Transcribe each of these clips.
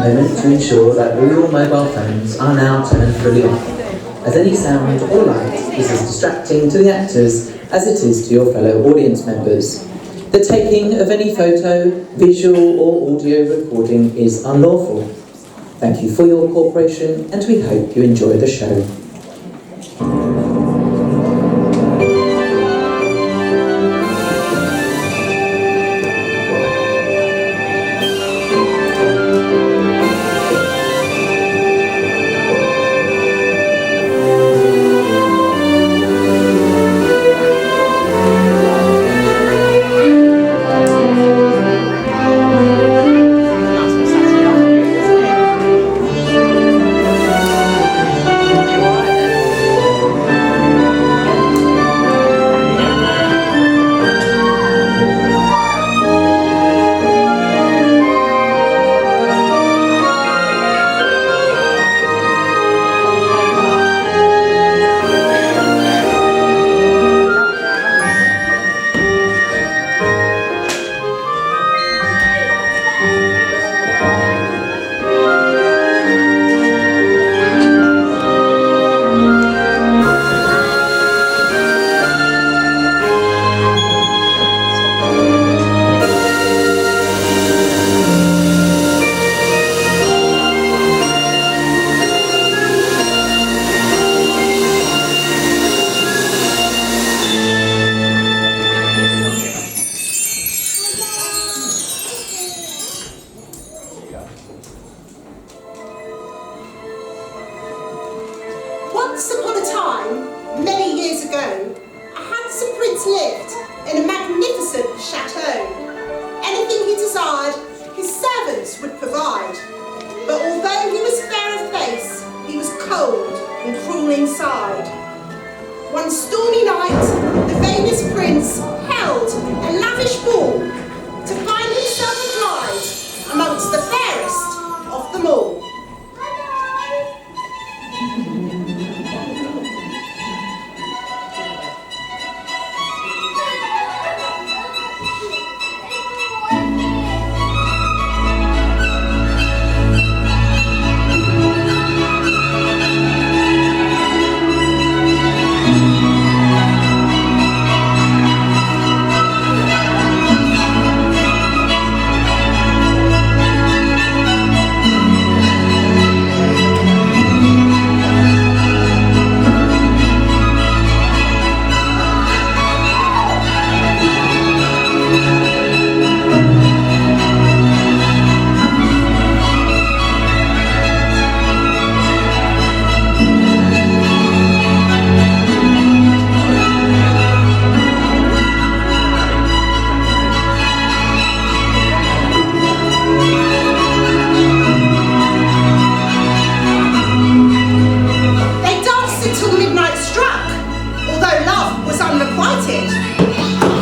moment to ensure that all your mobile phones are now turned fully off, as any sound or light is as distracting to the actors as it is to your fellow audience members. The taking of any photo, visual or audio recording is unlawful. Thank you for your cooperation and we hope you enjoy the show. Once upon a time, many years ago, a handsome prince lived in a magnificent chateau. Anything he desired, his servants would provide. But although he was fair of face, he was cold and cruel inside. One stormy night, the famous prince held a lavish ball to find himself a bride amongst the fairest of them all.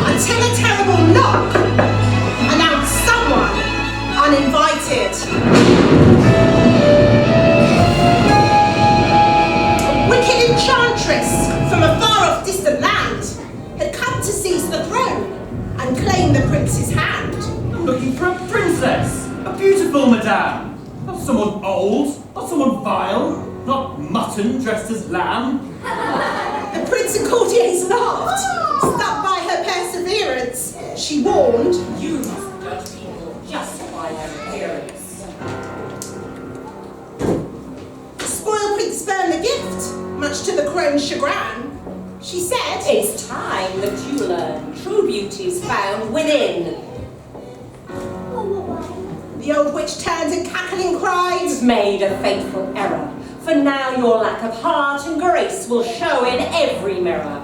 Until a terrible knock announced someone uninvited. A wicked enchantress from a far-off distant land had come to seize the throne and claim the prince's hand. I'm looking for a princess, a beautiful madame. Not someone old, not someone vile, not mutton dressed as lamb. The prince and courtiers laughed. Stuck by her perseverance, she warned, "You must judge people just by their appearance." the spoiled prince spurned the gift, much to the crone's chagrin. She said, It's time that you learn true beauty's found within. The old witch turned and cackling cried, You've made a fateful error, for now your lack of heart and grace will show in every mirror.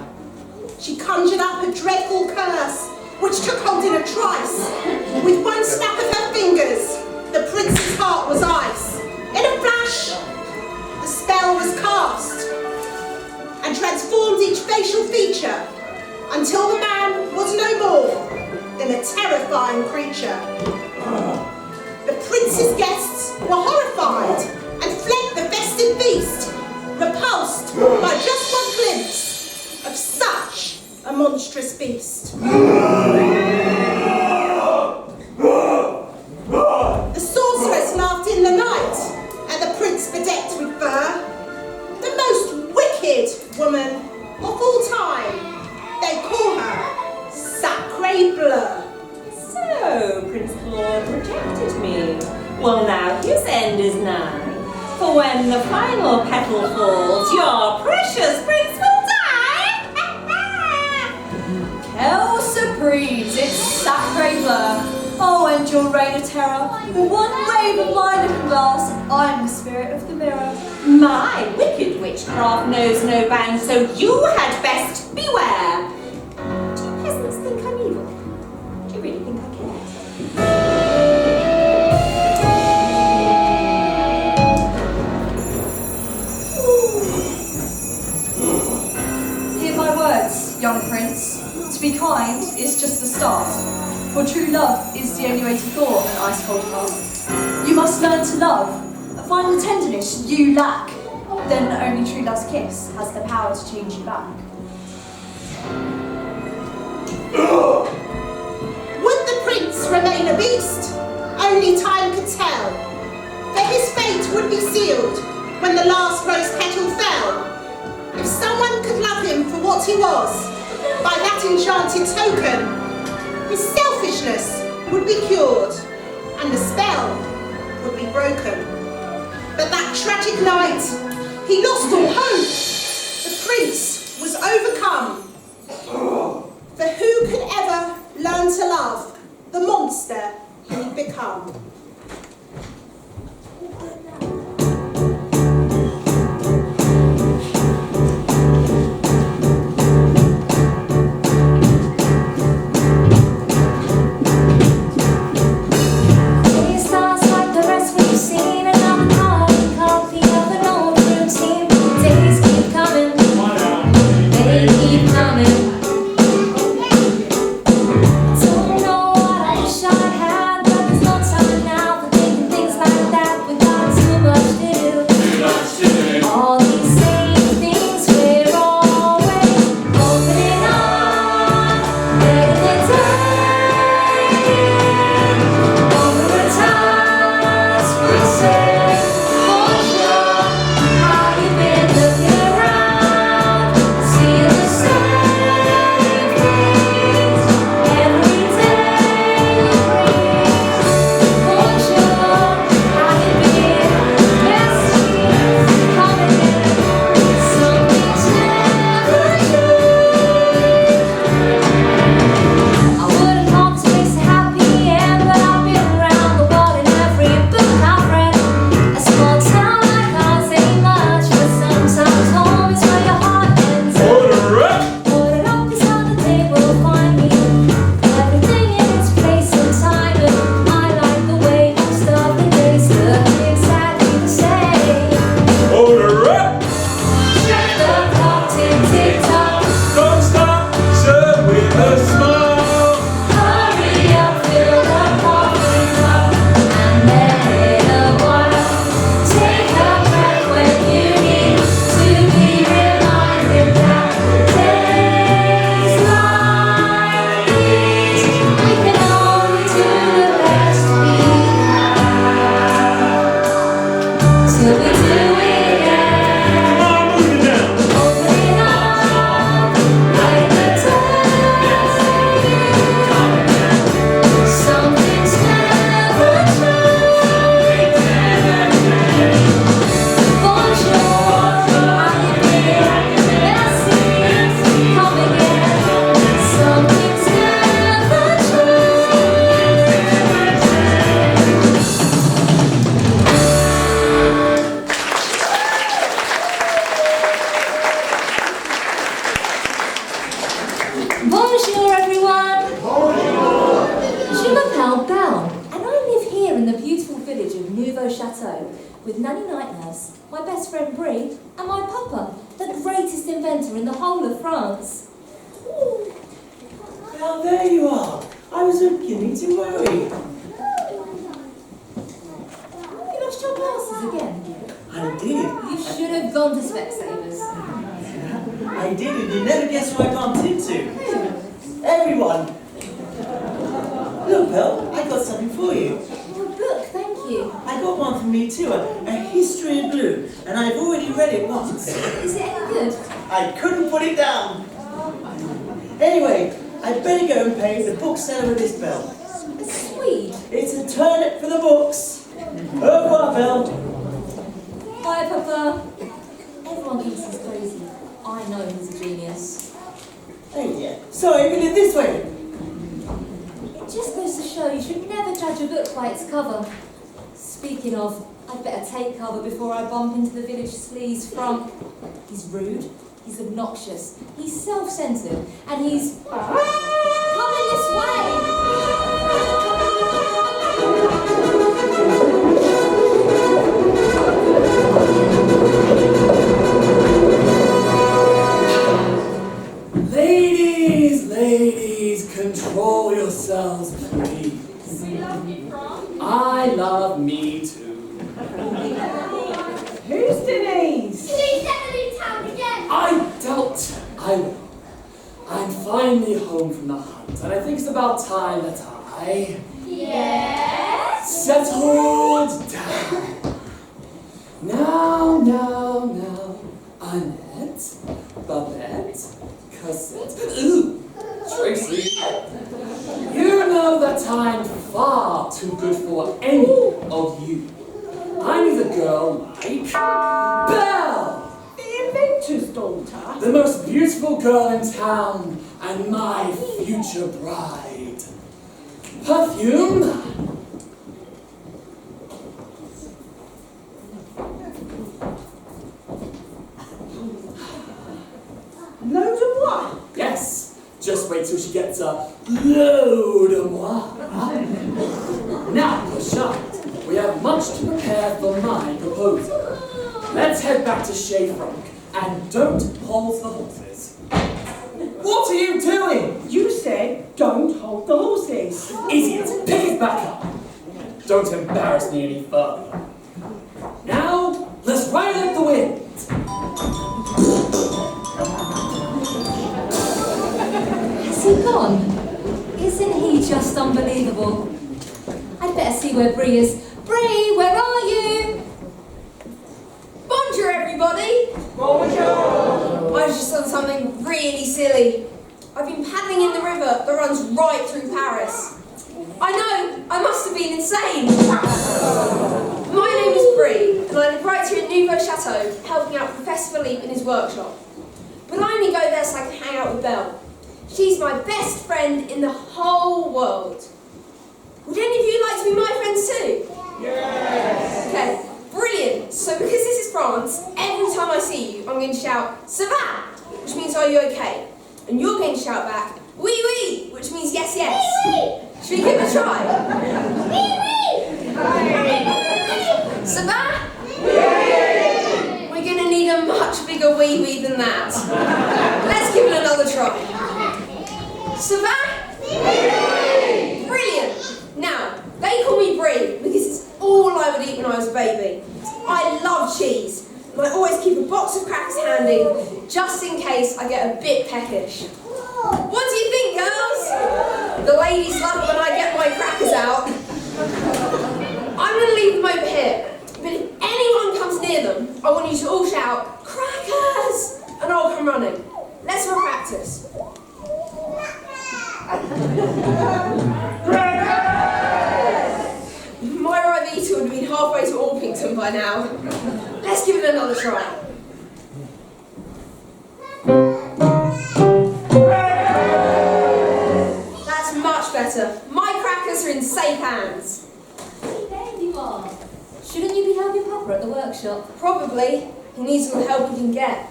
She conjured up a dreadful curse, which took hold in a trice. With one snap of her fingers, the prince's heart was ice. In a flash, the spell was cast and transformed each facial feature until the man was no more than a terrifying creature. The prince's guests were horrified and fled the festive feast, repulsed by just one glimpse of such a monstrous beast. The sorceress laughed in the night grey blur. So, Prince Claude rejected me. Well, now his end is nigh. For when the final petal falls, your precious prince will die! Hell surprise, it's sacre bleu. Oh, and your reign of terror. With one wave of my looking glass, I'm the spirit of the mirror. My wicked witchcraft knows no bounds, so you had best beware. Do you peasants think I'm evil? Do you really think I care? Hear my words, young prince. To be kind is just the start. For true love is the only way to thaw an ice-cold heart. You must learn to love and find the tenderness you lack. Then only true love's kiss has the power to change you back. Would the prince remain a beast? Only time could tell. For his fate would be sealed when the last rose petal fell. If someone could love him for what he was, by that enchanted token, his selfishness would be cured, and the spell would be broken. But that tragic night, he lost all hope. The prince was overcome. For who could ever learn to love the monster he'd become? Bonjour, everyone! Bonjour! Je m'appelle Belle, and I live here in the beautiful village of Nouveau Chateau with Nanny Night Nurse, my best friend Brie, and my papa, the greatest inventor in the whole of France. Well, there you are. I was beginning to worry. You lost your glasses again? I did. You should have gone to Specsavers. I did, and you never guess who I bumped into. Everyone. Look, Belle, I got something for you. Oh, look, thank you. I got one for me too, a history in blue, and I've already read it once. Is it any good? I couldn't put it down. Anyway, I I'd better go and pay the bookseller with this Belle. Sweet. It's a turnip for the books. Au revoir, Belle. Bye, Papa. Everyone thinks he's crazy. I know he's a genius. Oh yeah. Sorry, we did this way. It just goes to show you should never judge a book by its cover. Speaking of, I'd better take cover before I bump into the village sleaze front. He's rude, he's obnoxious, he's self-centered, and he's... coming this way! Ladies, control yourselves, please. I love me too. Who's Denise? Denise definitely in town again. I doubt I will. I'm finally home from the hunt, and I think it's about time that I Yes? settled down. Now, Annette, Babette, Cassette, Tracy. You know that I'm far too good for any of you. I need a girl like Belle, The inventor's daughter? the most beautiful girl in town, and my future bride. Perfume? Load of what? Yes, just wait till she gets a load of moi. Now, Prashant, we have much to prepare for my proposal. Let's head back to Shayfrog, and don't hold the horses. What are you doing? You said don't hold the horses. Idiot, pick it back up. Don't embarrass me any further. Now, let's ride like the wind. Has he gone? Isn't he just unbelievable? I'd better see where Bree is. Bree, where are you? Bonjour, everybody! Bonjour! I've just done something really silly. I've been paddling in the river that runs right through Paris. I know, I must have been insane. My name is Bree, and I live right here at Nouveau Chateau, helping out Professor Philippe in his workshop. But I only go there so I can hang out with Belle. She's my best friend in the whole world. Would any of you like to be my friends too? Yes! Okay, brilliant. So because this is France, every time I see you, I'm going to shout, "Ça va?" which means are you okay? And you're going to shout back, "Oui, oui," which means yes, yes. Oui, Should we give it a try? oui! Oui, oui! Ça va? We're going to need a much bigger wee wee than that. Let's give it another try. Ça va? Brilliant. Now, they call me Brie because it's all I would eat when I was a baby. I love cheese, and I always keep a box of crackers handy just in case I get a bit peckish. What do you think, girls? The ladies love it when I get my crackers out. I'm going to leave them over here. But if anyone comes near them, I want you to all shout, "Crackers!" and I'll come running. Let's have a practice. My arrive eater would have been halfway to Orpington by now. Let's give it another try. That's much better. My crackers are in safe hands. There you are. Shouldn't you be helping Papa at the workshop? Probably. He needs all the help he can get.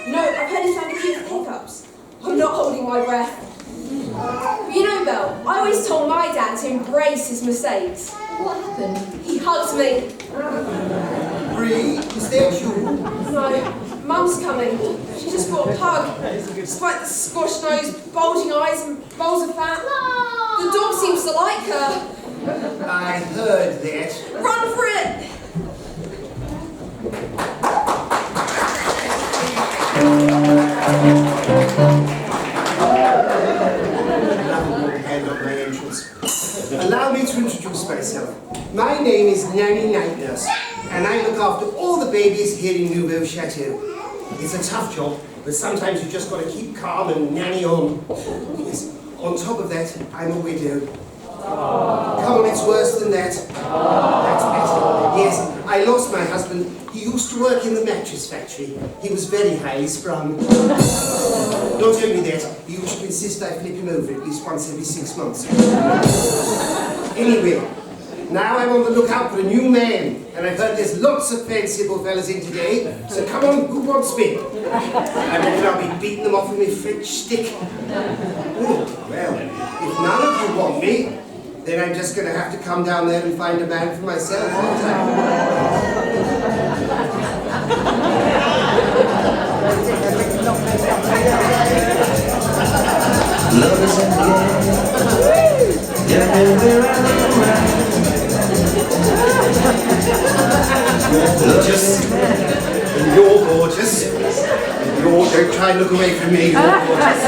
No, I've heard he's found a few hiccups. I'm not holding my breath. But you know, Belle, I always told my dad to embrace his mistakes. What happened? He hugged me. Bree, is that you? No, Mum's coming. She just got a pug. Despite the squashed nose, bulging eyes and bowls of fat. The dog seems to like her. I heard that. Run for it! Hand on my entrance. Allow me to introduce myself. My name is Nanny Night Nurse, and I look after all the babies here in Nouveau Chateau. It's a tough job, but sometimes you just got to keep calm and nanny on. Yes, On top of that, I'm a widow. Come on, it's worse than that. That's better. Yes, I lost my husband. He used to work in the mattress factory. He was very highly sprung. Not only that, he used to insist I flip him over at least once every 6 months. Anyway, now I'm on the lookout for a new man, and I've heard there's lots of fanciful fellas in today, so come on, who wants me? I reckon I'll be beating them off with my French stick. Well, if none of you want me, then I'm just going to have to come down there and find a man for myself, aren't I? Love is in the air. Yeah, Gorgeous. You're gorgeous. Don't try and look away from me. You're gorgeous.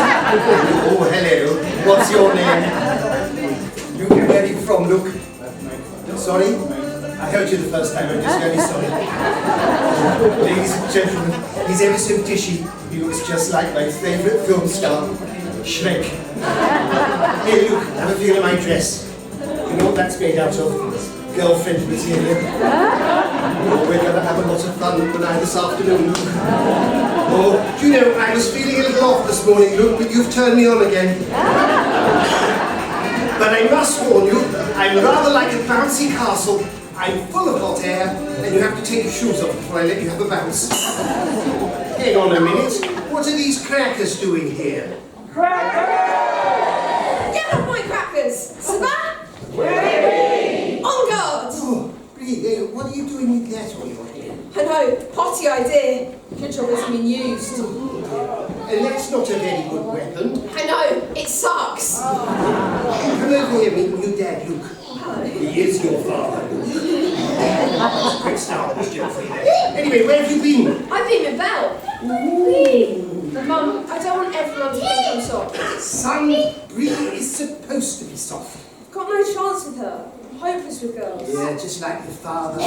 Oh, hello. What's your name? Luke, where are you from, Luke? Sorry? I heard you the first time. I'm just very sorry. Ladies and gentlemen, he's ever so dishy. He looks just like my favourite film star, Shrek. Here, Luke, have a feel of my dress. You know what that's made out of? Girlfriend material. Oh, we're going to have a lot of fun tonight this afternoon, Luke. Oh, do you know, I was feeling a little off this morning, Luke, but you've turned me on again. But I must warn you, I'm rather like a bouncy castle. I'm full of hot air, and you have to take your shoes off before I let you have a bounce. Hang on a minute. What are these crackers doing here? Get off my crackers! Savannah! On guard! Oh, Brie, what are you doing with that on your head? I know, potty idea. Good job it's been used. And that's not a very good weapon. I know, it sucks. Come over here, meet your dad, Luke. He is your father. Great Star Wars joke for you there. Anyway, where have you been? I've been with Belle. Mum, I don't want everyone to think I'm soft. Son, Brie is supposed to be soft. I've got no chance with her. I'm hopeless with girls. Yeah, just like your father.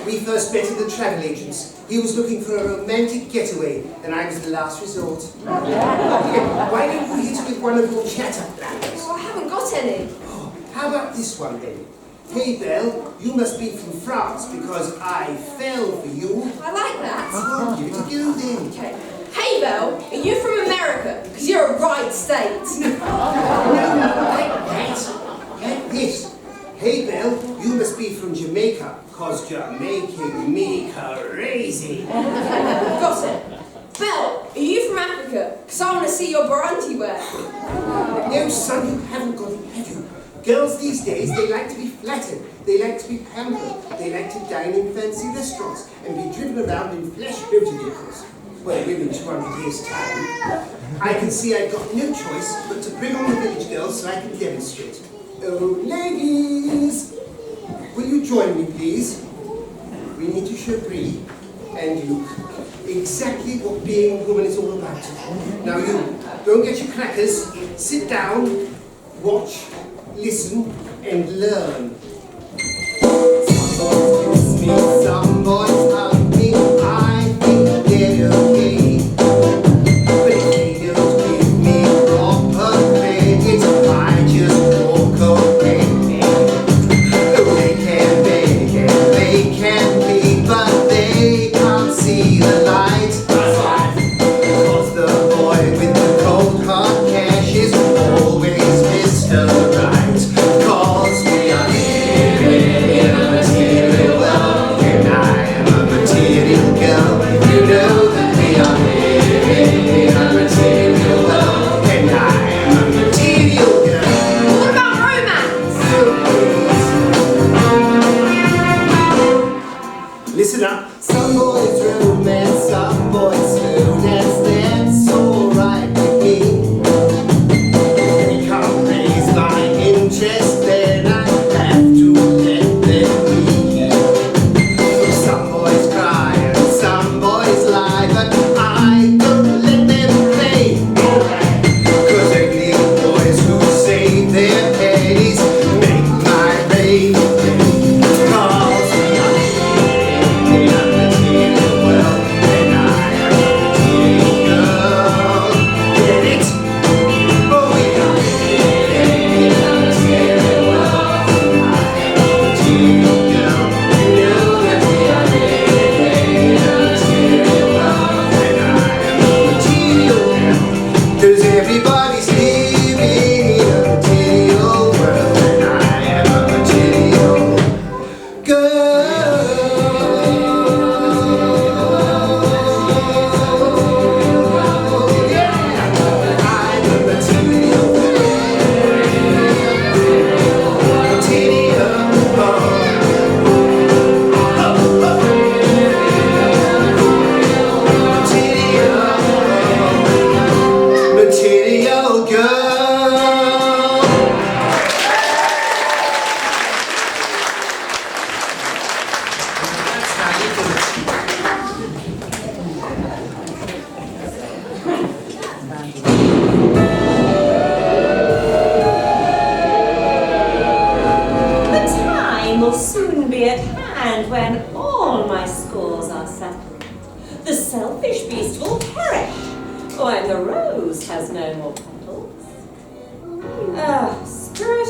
We first met at the travel agents. He was looking for a romantic getaway, and I was the last resort. Why don't you hit with one of your chatter plans? Oh, I haven't got any. Oh, how about this one then? Hey, Belle, you must be from France because I fell for you. I like that. Oh, give it a go then. Okay. Hey, Belle, are you from America? Because you're a right state. No, like that. Like this. Hey, Belle, you must be from Jamaica because you're making me crazy. Got it. Belle, are you from Africa? Because I want to see your Burundi wear. No, son, you haven't got it, have you? Girls these days, they like to be flattered, they like to be pampered, they like to dine in fancy restaurants and be driven around in flash motor vehicles. Well, within 200 years' time, I can see I've got no choice but to bring on the village girls so I can demonstrate. Oh, ladies! Will you join me, please? We need to show Brie and you exactly what being a woman is all about. Now you, don't get your crackers, sit down, watch, listen, and learn. Some boys kiss me, some boys hug me, I think they're okay. But if they don't give me proper credit, I just walk away. Oh, they can beg and they can plead, but they can't see the light. Because the boy with the cold hard cash is always Mr. Right. Cause we are living in a material world, and I am a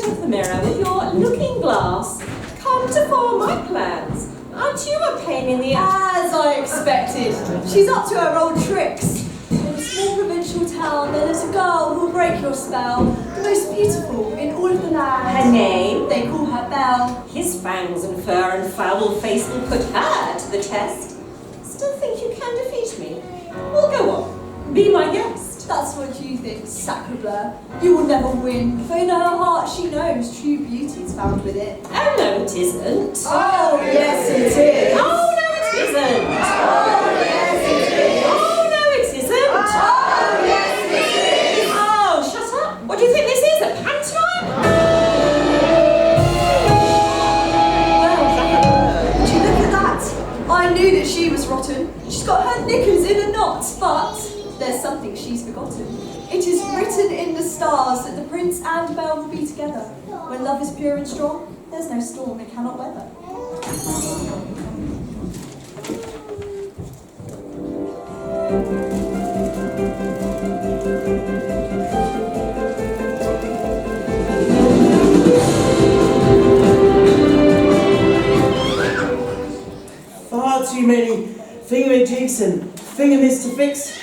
of the mirror with your looking glass. Come to form my plans. Aren't you a pain in the ass? As I expected, she's up to her old tricks. In a small provincial town, there lives a girl who will break your spell. The most beautiful in all of the land. Her name? They call her Belle. His fangs and fur and foul face will put her to the test. Still think you can defeat me? Well, go on. Be my guest. That's what you think, sacre You will never win, for in her heart she knows true beauty is found within. Oh, no, it isn't. Oh, yes, it is. Oh, no, it isn't. Oh, yes, it is. Oh, no, it isn't. Oh, yes, it is. Oh, shut up. What do you think this is, a pantomime? Would you look at that? I knew that she was rotten. She's got her knickers in a knot, but there's something she's forgotten. It is written in the stars that the prince and Belle will be together. When love is pure and strong, there's no storm it cannot weather. Far too many thingamajigs and thingamids to fix.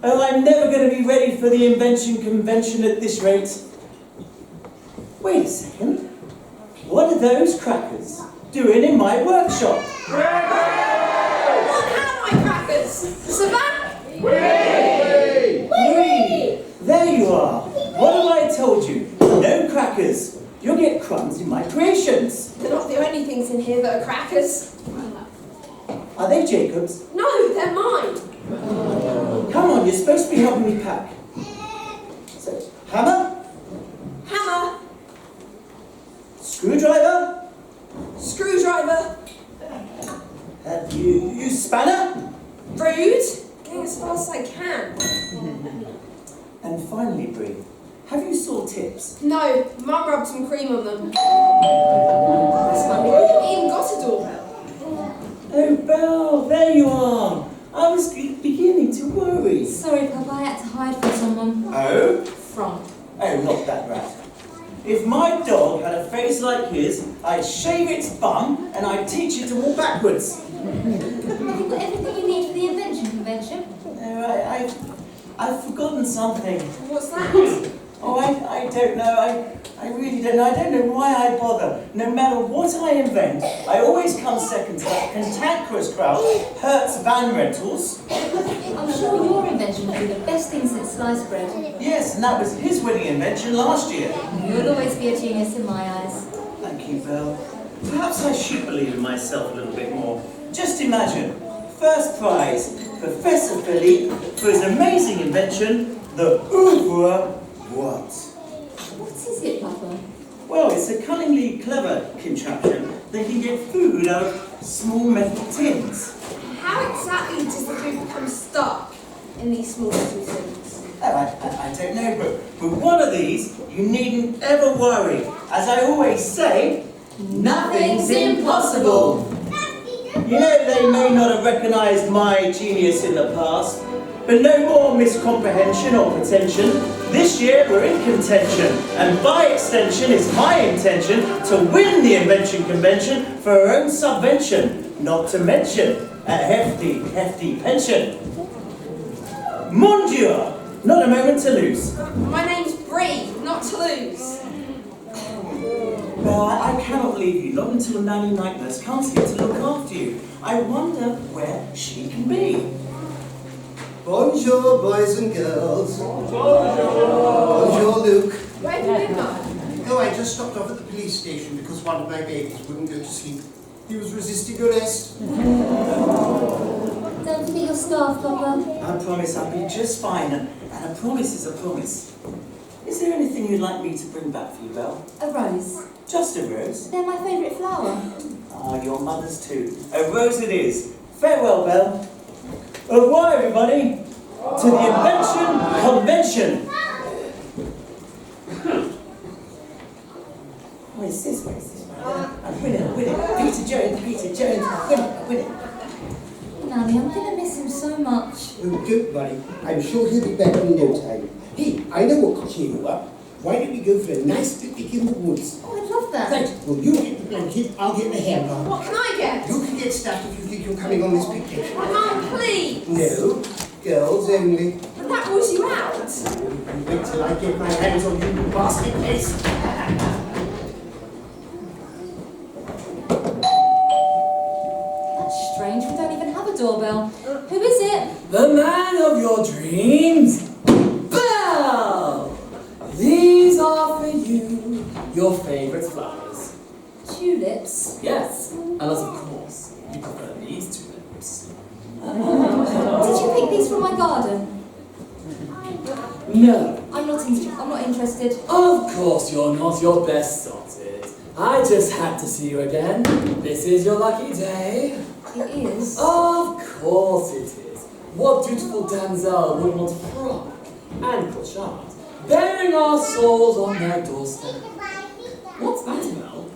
Oh, I'm never going to be ready for the invention convention at this rate. Wait a second. What are those crackers doing in my workshop? What are my crackers? Savannah? Whee! There you are. What have I told you? No crackers. You'll get crumbs in my creations. They're not the only things in here that are crackers. Are they Jacob's? No, they're mine. Come on, you're supposed to be helping me pack. So, hammer? Hammer. Screwdriver? Screwdriver. You spanner? Rude. Getting as fast as I can. And finally, Brie, have you saw tips? No, Mum rubbed some cream on them. That's funny. I haven't even got a doorbell. Oh, Belle, there you are. I was beginning to worry. Sorry, Papa, I had to hide from someone. Oh? From? Oh, not that rat. If my dog had a face like his, I'd shave its bum and I'd teach it to walk backwards. Have you got everything you need for the invention convention? No, I've forgotten something. What's that? Oh, I don't know. I really don't know. I don't know why I bother. No matter what I invent, I always come second to that cantankerous crowd, Hertz Van Rentals. I'm sure your invention will be the best thing since sliced bread. Yes, and that was his winning invention last year. You'll always be a genius in my eyes. Thank you, Belle. Perhaps I should believe in myself a little bit more. Just imagine, first prize, Professor Philippe for his amazing invention, the ouvre what? What is it, Papa? Well, it's a cunningly clever contraption that can get food out of small metal tins. How exactly does the food become stuck in these small little tins? Oh, I don't know, but one of these, you needn't ever worry. As I always say, nothing's impossible. You know, they may not have recognised my genius in the past, but no more miscomprehension or pretension. This year we're in contention, and by extension it's my intention to win the invention convention for our own subvention, not to mention a hefty, hefty pension. Mon Dieu, not a moment to lose. My name's Brie, not to lose. Well, I cannot leave you, not until Nanny Night Nurse comes here to look after you. I wonder where she can be. Bonjour, boys and girls. Bonjour, Luke. Where have you been, Mum? Oh, I just stopped off at the police station because one of my babies wouldn't go to sleep. He was resisting arrest. Don't forget your scarf, Papa. I promise I'll be just fine, and a promise is a promise. Is there anything you'd like me to bring back for you, Belle? A rose. Just a rose? They're my favourite flower. Ah, your mother's too. A rose it is. Farewell, Belle. Au revoir, everybody. To the invention convention. Where's this? I win it. Peter Jones. Win it. Nanny, I'm going to miss him so much. Oh, don't worry. I'm sure he'll be back in no time. Hey, I know what could cheer you up. Why don't we go for a nice picnic in the woods? Oh, I'd love that. Right, well, you get the blanket, I'll get the hamper. What can I get? You can get stuff if you think you're coming on this picnic. Mum, please. No, girls only. But that rules you out. You wait till I get my hands on you, you basket face. That's strange. We don't even have a doorbell. Who is it? The man of your dreams, Belle! These are for you, your favourite flowers. Tulips. Yes, unless of course you prefer these tulips. Did you pick these from my garden? No, I'm not interested. of course you're not. You're best sorted. I just had to see you again. This is your lucky day. It is. Of course it is. What dutiful damsel would want frog and clochard bearing our souls on their doorstep? What's that, Belle?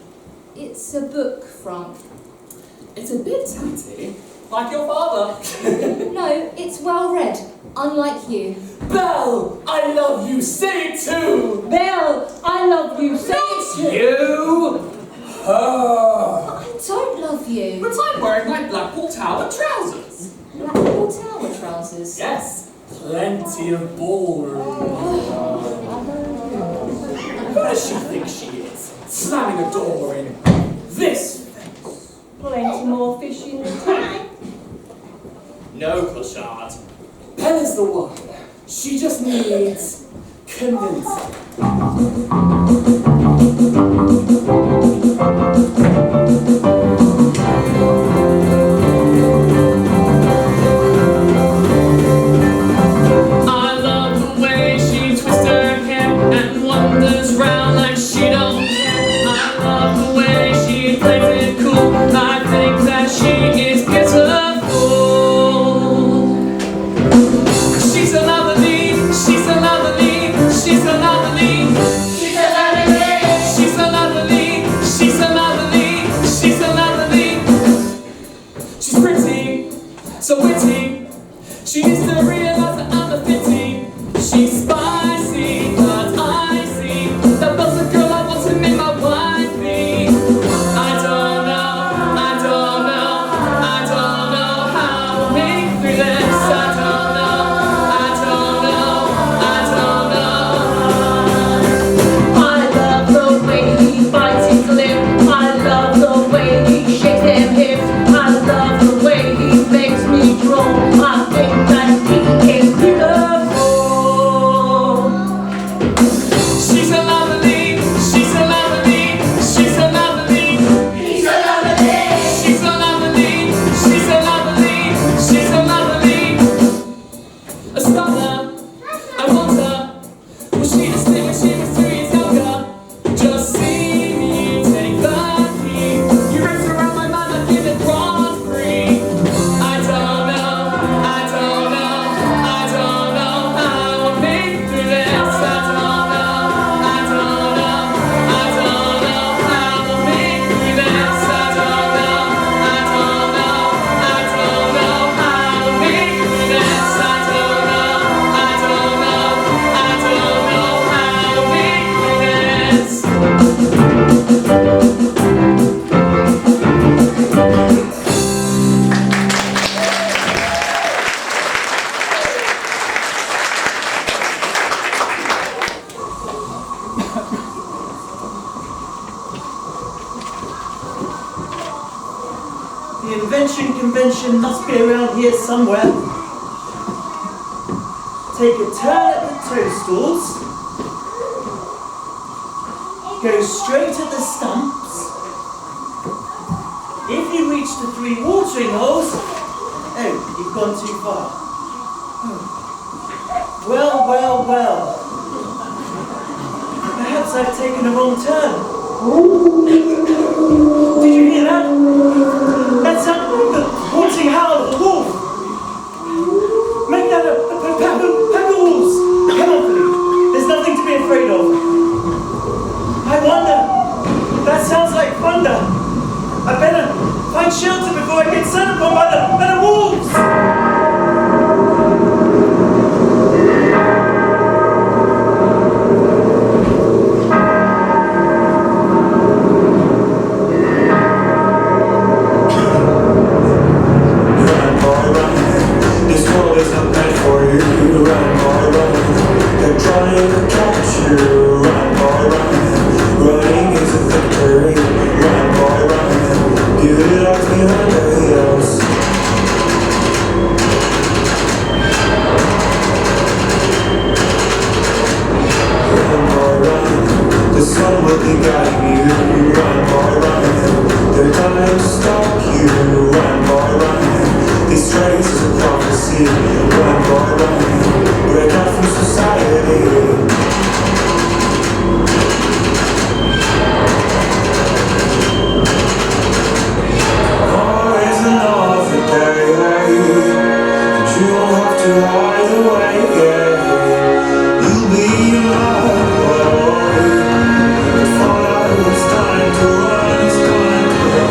It's a book, Frank. It's a bit tatty, like your father. No, it's well read, unlike you. Belle, I love you. Say it too. Belle, I love you. Say it to You. Her. I don't love you. But I'm wearing my Blackpool Tower trousers. Blackpool Tower trousers. Yes, plenty of ballroom. Who does she think she is? Slamming a door in this fence. Plenty more fish in the tank. No, Clochard. Belle is the one. She just needs convincing. I love the way she twists her hair and wanders round like she don't care. I love the way she plays it cool. I think that she is beautiful. She's so lovely, she's so lovely, she's so lovely. She's so lovely, she's so lovely, she's so lovely, she's so lovely. She's pretty, so witty. She needs to realize that I'm a pity. She's spicy, but I see that Belle's the girl I want to make my wifey. I don't know how we'll make through this. I don't know. I love the way he bites his lip. I love the way he shakes them hips. I love the way he makes me drool. I think that he is beautiful. She's so lovely, she's so lovely, she's so lovely. He's so lovely. She's so lovely, she's so lovely, she's so lovely. A scholar, I want her. Was she a slave when she was 2 years younger? Just see me take the key. You race around my mind like you've been bronze free. I don't know how we'll make through this. I don't know how we'll make through this. I don't know how we'll make through this. I don't know how we'll make through this. The invention convention must be around here somewhere. Take a turn at the toadstools. Go straight at the stumps. If you reach the 3 watering holes, oh, you've gone too far. Well. Perhaps I've taken a wrong turn. Did you hear that? That sounded like the haunting howl of a wolf. Make that a pack of wolves. Come on, Philippe. There's nothing to be afraid of. I wonder. That sounds like thunder. I better find shelter before I get set upon by the wolves. sun will be guiding you. Run, boy, run. They're gonna stalk you. Run, boy, run. These traces of prophecy. Run, boy, run. Break out from society. War is another day, and you won't have to hide away. You'll be alone, but for now it's time to run. It's time to run.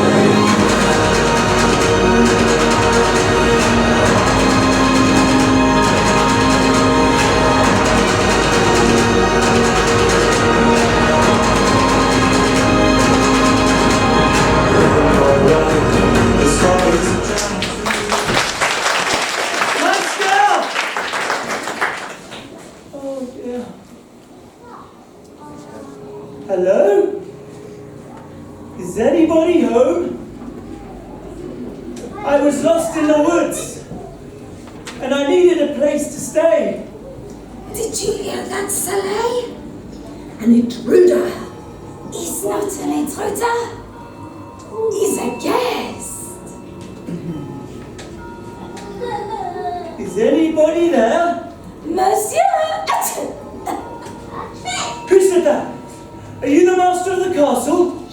Let's go! Oh dear. Hello? Is anybody home? I was lost in the woods, and I needed a place to stay. Did you hear that, Saleh? An intruder. He's not an intruder. He's a guest. Is anybody there? Monsieur! Who said that? Are you the master of the castle?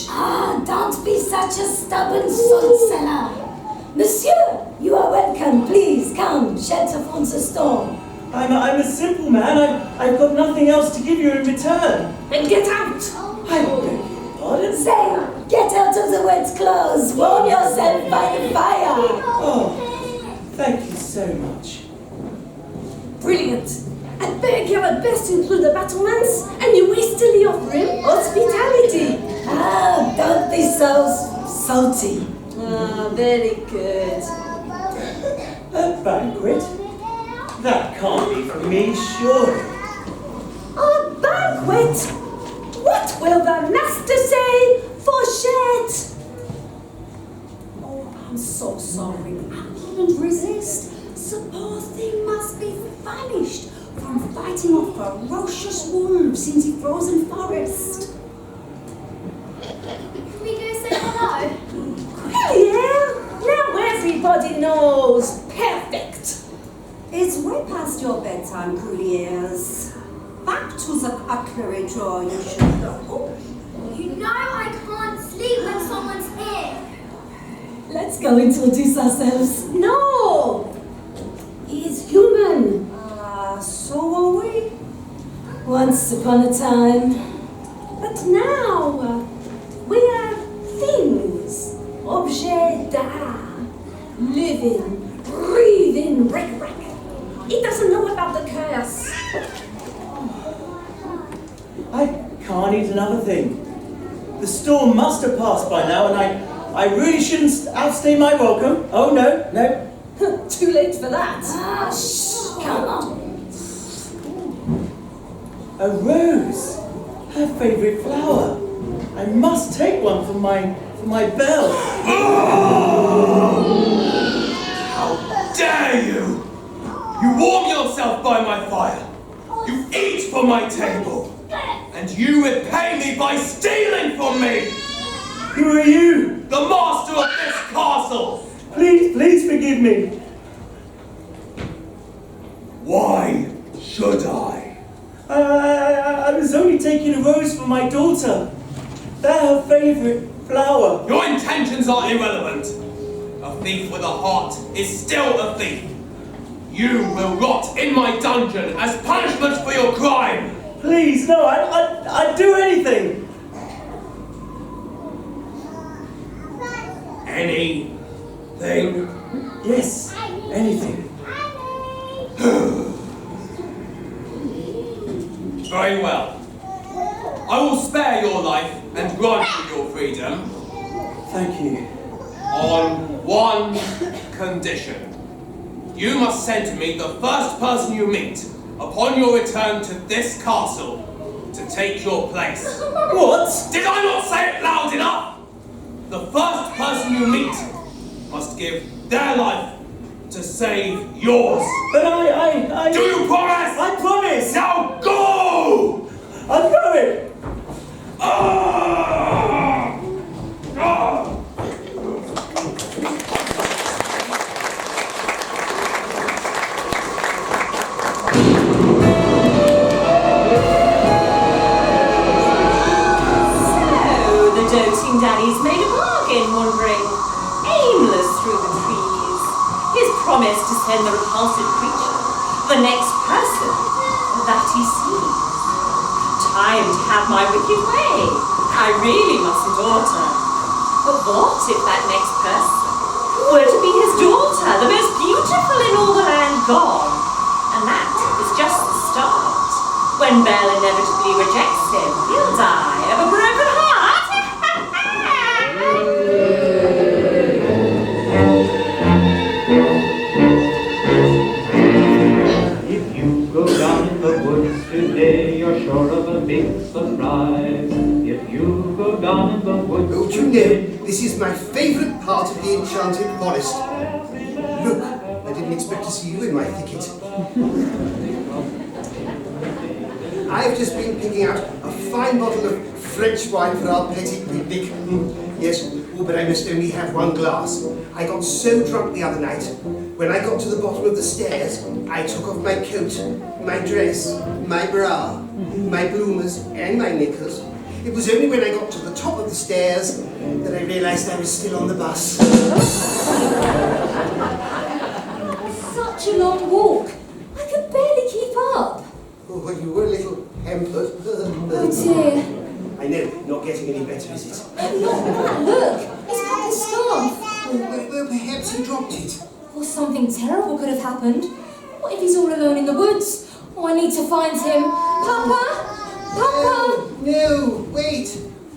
Ah, don't be such a stubborn salt cellar. Monsieur, you are welcome. Please come, shelter from the storm. I'm a simple man. I've got nothing else to give you in return. Then get out. I beg your pardon? Say, get out of the wet clothes. Warm yourself by the fire. Oh, thank you so much. Brilliant. I beg you had best include the battlements, and you hastily offer him hospitality. Ah, don't be so salty. Ah, very good. A banquet? That can't be for me, sure. A banquet? What will the master say for shed? Oh, I'm so sorry. I couldn't resist. The poor thing must be famished from fighting off ferocious wolves in the frozen forest. Can we go say hello? Yeah, now everybody knows. Perfect. It's way past your bedtime, couriers. Back to the cutlery drawer, you should go. You know I can't sleep when someone's here. Let's go introduce ourselves. No! He's human. So are we. Once upon a time. But now, we are things. Objet d'art. Living, breathing rec-rec. He doesn't know about the curse. I can't eat another thing. The storm must have passed by now, and I really shouldn't outstay my welcome. Oh, no. Too late for that. Ah, shh, come on. A rose. Her favourite flower. I must take one for my Belle. How dare you! You warm yourself by my fire. You eat from my table. And you repay me by stealing from me! Who are you? The master of this castle! Please forgive me. Why should I? I was only taking a rose for my daughter. They're her favourite flower. Your intentions are irrelevant. A thief with a heart is still a thief. You will rot in my dungeon as punishment for your crime. Please, no, I'd do anything. Anything? Yes, anything. Very well. I will spare your life and grant you your freedom. Thank you. On one condition. You must send to me the first person you meet upon your return to this castle to take your place. What? Did I not say it loud enough? The first person you meet must give their life to save yours. But I... Do you promise? I promise! Now go! I'm going! when the repulsive creature, the next person that he sees. Time to have my wicked way. I really mustn't alter. But what if that next person were to be his daughter, the most beautiful in all the land gone? And that is just the start. When Belle inevitably rejects him, he'll die of a broken heart. If you go down in the woods today, you're sure of a big surprise. If you go down in the woods Don't you know, this is my favourite part of the enchanted forest. Look, I didn't expect to see you in my thicket. I've just been picking out a fine bottle of French wine for our petty picnic. Yes, but I must only have one glass. I got so drunk the other night. When I got to the bottom of the stairs, I took off my coat, my dress, my bra, my bloomers, and my knickers. It was only when I got to the top of the stairs that I realised I was still on the bus. Such a long walk. I could barely keep up. Oh, well, you were a little hampered. Oh dear. I know, not getting any better, is it? Not that. Look. It's Papa's scarf. Well, perhaps he dropped it. Or something terrible could have happened. What if he's all alone in the woods? Oh, I need to find him. Papa! Papa! No, wait.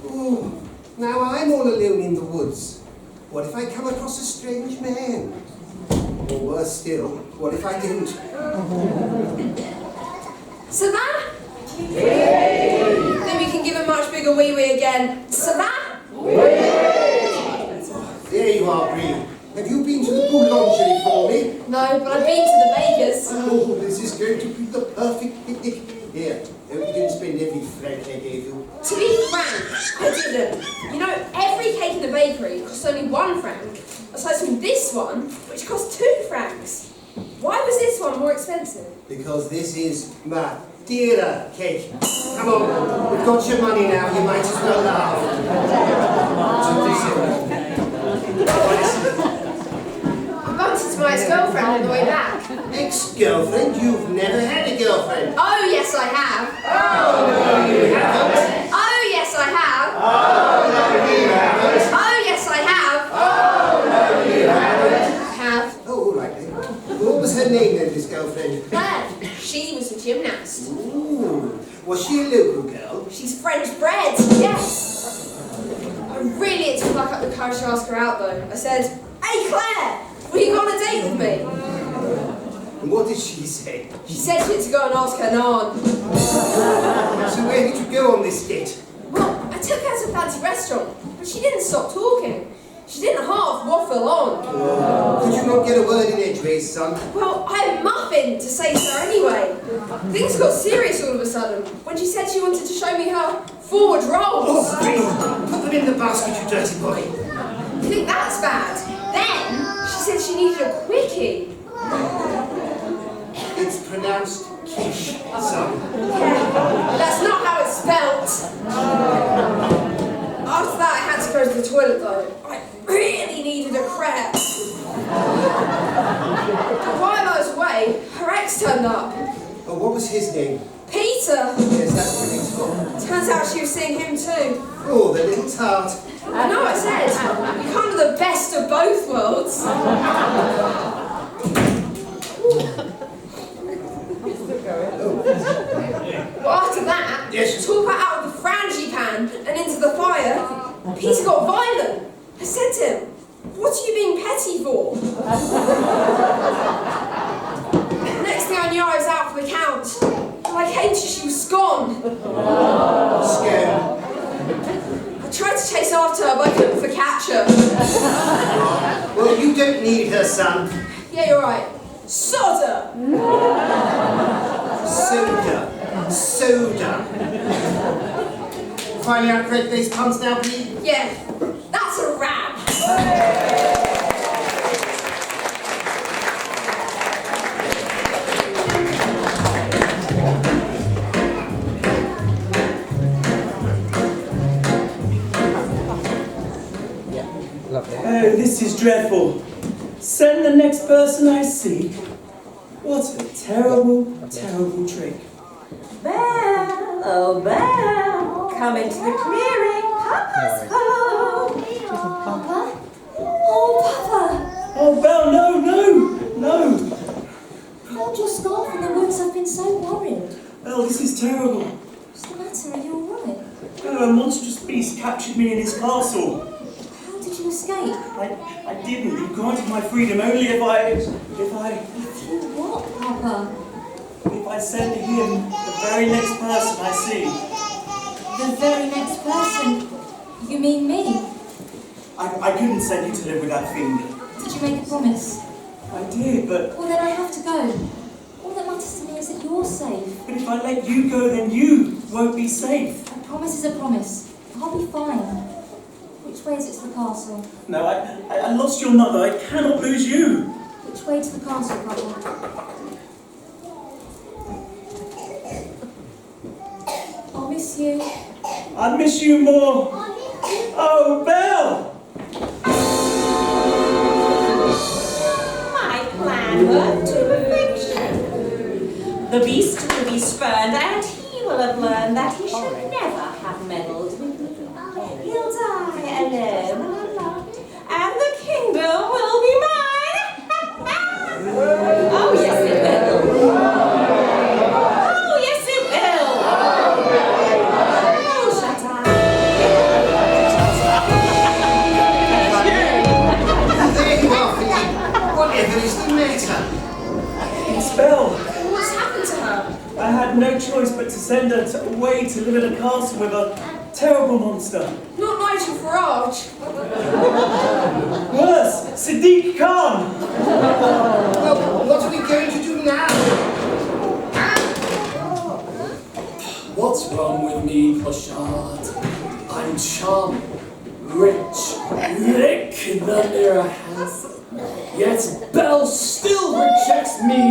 Oh, now I'm all alone in the woods. What if I come across a strange man? Or worse still, what if I don't? Savannah? Then we can give a much bigger wee-wee again. Savannah? There you are, Bree. Have you been to the boulangerie for me? No, but I've been to the baker's. Oh, this is going to be the perfect picnic. Here, hope you didn't spend every franc I gave you. To be frank, I didn't. You know, every cake in the bakery costs only 1 franc, aside from this one, which costs 2 francs. Why was this one more expensive? Because this is Matinee cake. Come on, we've got your money now, you might as well laugh. I bumped into my ex-girlfriend on the way back. Ex-girlfriend? You've never had a girlfriend. Oh, yes, I have. Oh, no, you haven't. Oh, yes, I have. Oh, no, you haven't. Oh, yes, I have. Oh, no, you haven't. I have. Oh, all right then. What was her name then, this girlfriend? Belle. She was a gymnast. Ooh. Was she a local girl? She's French bred, yes. I really had to pluck up the courage to ask her out, though. I said, "Hey, Claire, will you go on a date with me?" And what did she say? She said she had to go and ask her nan. So where did you go on this date? Well, I took her to a fancy restaurant, but she didn't stop talking. She didn't half waffle on. Could you not get a word in edgeways, son? Well, I had muffin to say to her anyway. Things got serious all of a sudden when she said she wanted to show me her forward rolls. Oh, Bree, put them in the basket, you dirty boy. You think that's bad? Then she said she needed a quickie. It's pronounced quiche, son. Yeah, that's not how it's spelt. After that, I had to go to the toilet though. I really needed a crepe. While I was away, her ex turned up. Oh, what was his name? Peter. Yes, that's pretty tall. Turns out she was seeing him too. Oh, the little tart. I know, I said, you're kind of the best of both worlds. Well, after that, Yes. talk her out of the frangipan and into the fire, Peter got violent. I said to him, "What are you being petty for?" Next thing I knew, I was out for the count. When I came to, she was gone. Scared. I tried to chase after her, but I couldn't catch her. Well, you don't need her, son. Yeah, you're right. Soda! Soda. Soda. Finally out correct these puns now, please. Yeah, that's a wrap. Oh, this is dreadful. Send the next person I see. What a terrible, terrible trick. Belle, oh Belle, come into the clearing. Papa's home. Papa? Oh, Papa! Oh, Belle, no! Hold your scarf in the woods. I've been so worried. Belle, this is terrible. What's the matter? Are you alright? Oh, a monstrous beast captured me in his castle. How did you escape? I didn't. He granted my freedom only if I If you what, Papa? if I send him the very next person I see. The very next person? You mean me? I couldn't send you to live with that fiend. Did you make a promise? I did, but Well, then I have to go. All that matters to me is that you're safe. if I let you go, then you won't be safe. A promise is a promise. I'll be fine. Which way is it to the castle? No, I lost your mother. I cannot lose you. Which way to the castle, Papa? I'll miss you. I miss you more. Oh, Belle! My plan worked to perfection. The beast will be spurned, and he will have learned that he should never have meddled with me. He'll die alone, unloved, and the kingdom will be mine. Oh, yes, it will. Oh, yes, it will. Oh, shut up. There you are, Philippe. Whatever is the matter? It's Belle. What's happened to her? I had no choice but to send her away to live in a castle with a terrible monster. Not Nigel Farage. Worse, Sadiq Khan. Well, what are we going to do now? What's wrong with me, Poshard? I'm charming, rich, lick the mirror handsome. Yet Belle still rejects me.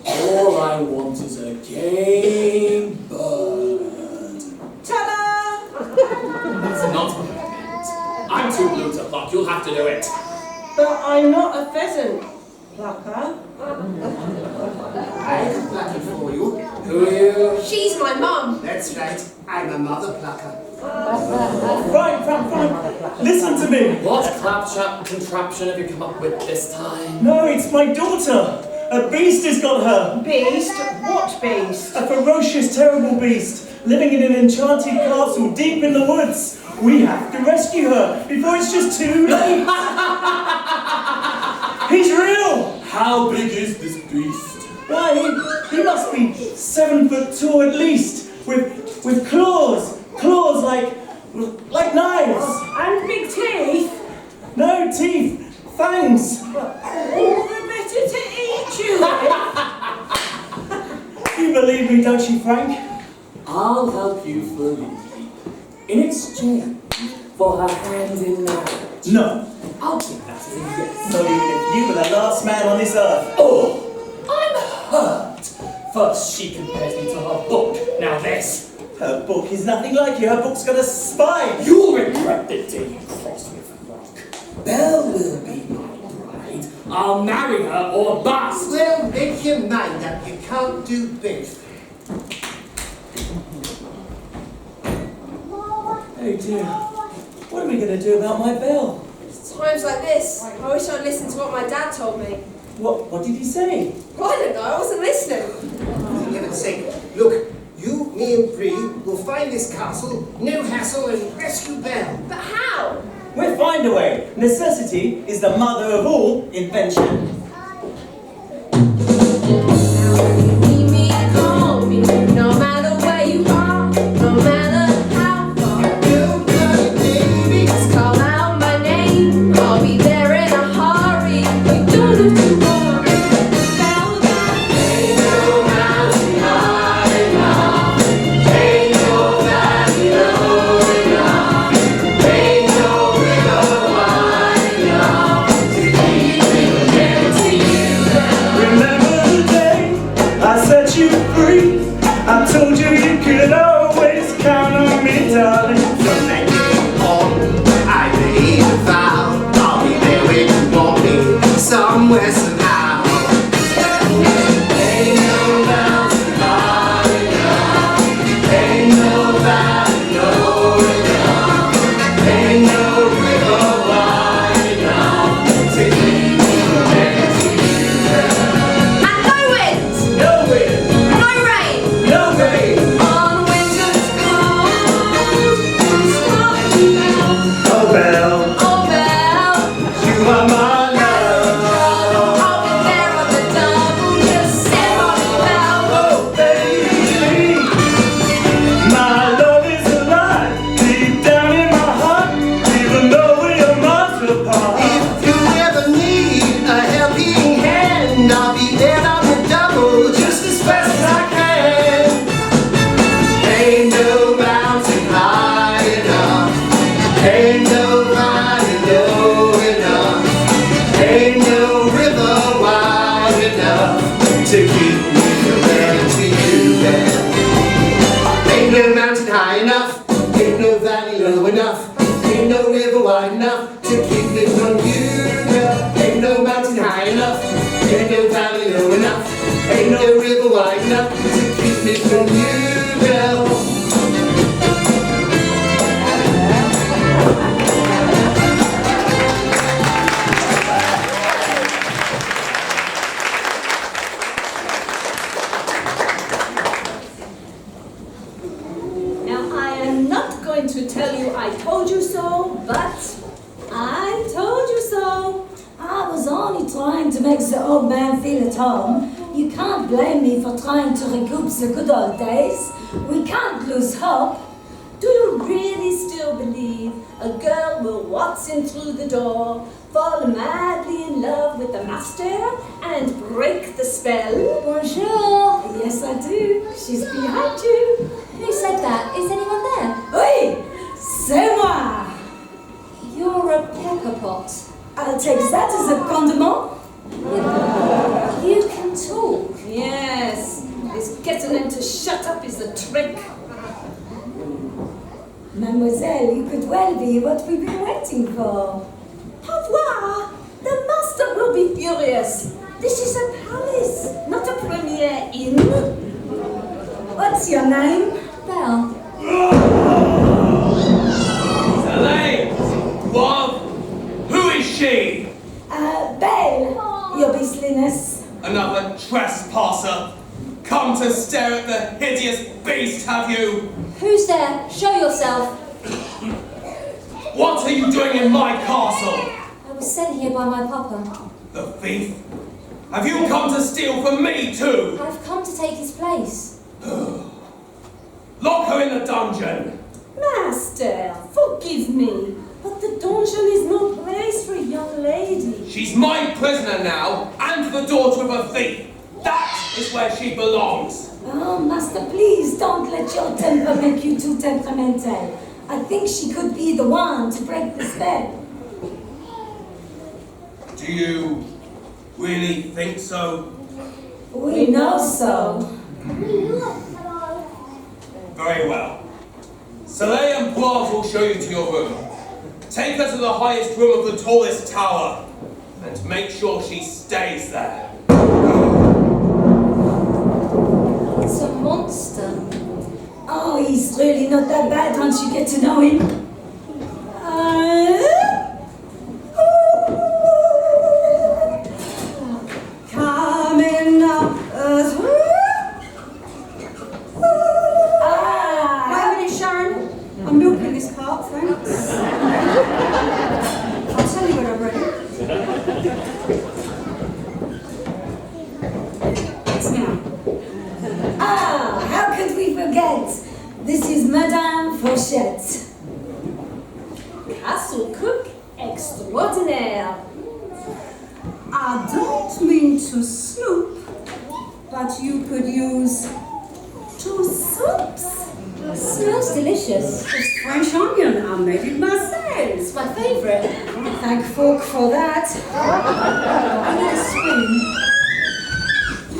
All I want is a game bird. Ta-da! That's not what I meant. I'm too blue to pluck. You'll have to do it. But I'm not a pheasant, Plucker. I can pluck it for you. Who are you? She's my mum. That's right. I'm a mother plucker. Frank, listen to me. What claptrap contraption have you come up with this time? No, it's my daughter. A beast has got her. Beast? What beast? A ferocious, terrible beast, living in an enchanted castle deep in the woods. We have to rescue her before it's just too late. He's real. How big is this beast? Why, he must be 7 foot tall at least, with claws like knives. And big teeth? No teeth, fangs. All the better to eat you with. You believe me, don't you, Frank? I'll help you fully. In exchange for her hand in marriage. No. I'll take that as a yes. Not even if you were the last man on this earth. Oh, I'm hurt. First, she compares me to her book. Now this. Her book is nothing like you. Her book's got a spine. You'll regret the day you cross with Rock. Belle will be my bride. I'll marry her or bust. Well, make your mind up. You can't do both. Oh dear. What are we going to do about my Belle? Times like this, I wish I'd listened to what my dad told me. What did he say? Well, I don't know, I wasn't listening. For heaven's sake, look, you, me and Bree will find this castle, no hassle, and rescue Belle. But how? We'll find a way. Necessity is the mother of all invention. Need me, call me, no matter where you are, no matter how far. Just call out my name, I'll be there in a hurry. You don't have to worry. Belle, ain't no mountain high enough, ain't no valley low enough, ain't no river wide enough to keep me from getting somewhere somehow. Ain't no mountain high enough, ain't no valley low enough, ain't no river wide enough to keep me from getting to you, Belle. And no wind, No wind, no rain, no rain. on winter's cold, starting now. Oh, Belle, Oh, Belle, you are my love. I'll be there on the double, just sit on the bell. Oh, baby, my love is alive, deep down in my heart, even though we are miles apart. If you ever need a helping hand, I'll be there on the double, just as fast as I can. Ain't no mountain high enough, ain't no valley low enough, ain't no river wide enough to keep me from getting to you, Belle. Ain't no mountain high enough, ain't no valley low enough, ain't no river wide enough to keep me from you, Belle. Ain't no mountain high enough, ain't no valley low enough, ain't no river wide enough to keep me from you, Belle. Now, I am not going to tell you I told you so, but I told you so. I was only trying to make the old man feel at home. You can't blame me for trying to recoup the good old days. We can't lose hope. Do you really still believe a girl will waltz in through the door, fall madly in love with the master, and break the spell? Bonjour. Yes, I do. She's behind you. Who said that? Is anyone there? Oui, c'est moi. You're a pepper pot. I'll take that as a condiment. You can talk. Yes, this getting them to shut up is the trick. Mademoiselle, you could well be what we've been waiting for. Pouvoir! The master will be furious. This is a palace, not a premier inn. What's your name? Belle. Soleil! What? Who is she? Belle, your beastliness. Another trespasser? Come to stare at the hideous beast, have you? Who's there? Show yourself. What are you doing in my castle? I was sent here by my papa. The thief? Have you come to steal from me too? I've come to take his place. Lock her in the dungeon. Master, forgive me, but the dungeon is no place for a young lady. She's my prisoner now, and the daughter of a thief. That is where she belongs. Oh, master, please don't let your temper make you too temperamental. I think she could be the one to break the spell. Do you really think so? We know so. Very well. Soleil and Poivre will show you to your room. Take her to the highest room of the tallest tower, and make sure she stays there. It's a monster. Oh, he's really not that bad once you get to know him. Coming up through. Wait a minute, Sharon. I'm milking this cart, thanks. I'll tell you when I'm ready. It's now. How could we forget? This is Madame Fourchette. Castle cook extraordinaire. I don't mean to snoop, but you could use 2 soups. Smells delicious. It's French onion. I made it myself. It's my favourite. Thank folk for that. I need a spoon.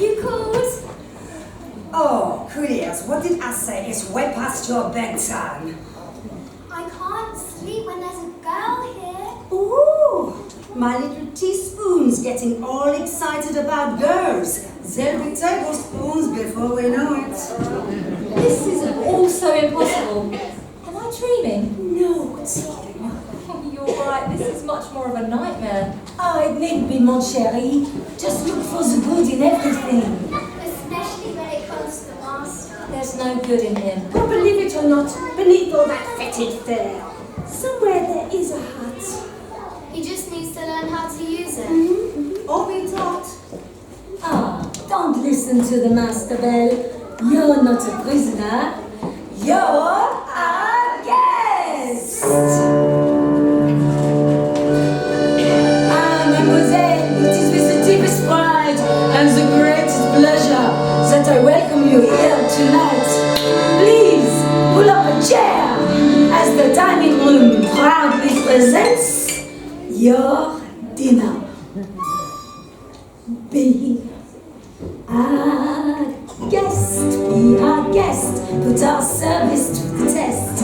You called? Oh, Cooliers, what did I say? It's way past your bedtime. I can't sleep when there's a girl here. Ooh, My little teaspoon's getting all excited about girls. They'll be tablespoons before we know it. This is all so impossible. Am I dreaming? No, it's You're right, this is much more of a nightmare. oh, it needn't be, mon chéri. Just look for the good in everything. Especially when it comes to the master. There's no good in him. Oh, believe it or not, beneath all that fetid fare, somewhere there is a heart. He just needs to learn how to use it. Or be taught. Ah, don't listen to the master, Belle. You're not a prisoner. You're a guest. Ah, mademoiselle, it is with the deepest pride and the greatest pleasure that I welcome you here tonight. Please, pull up a chair as the dining room proudly presents your dinner. Be our guest, put our service to the test.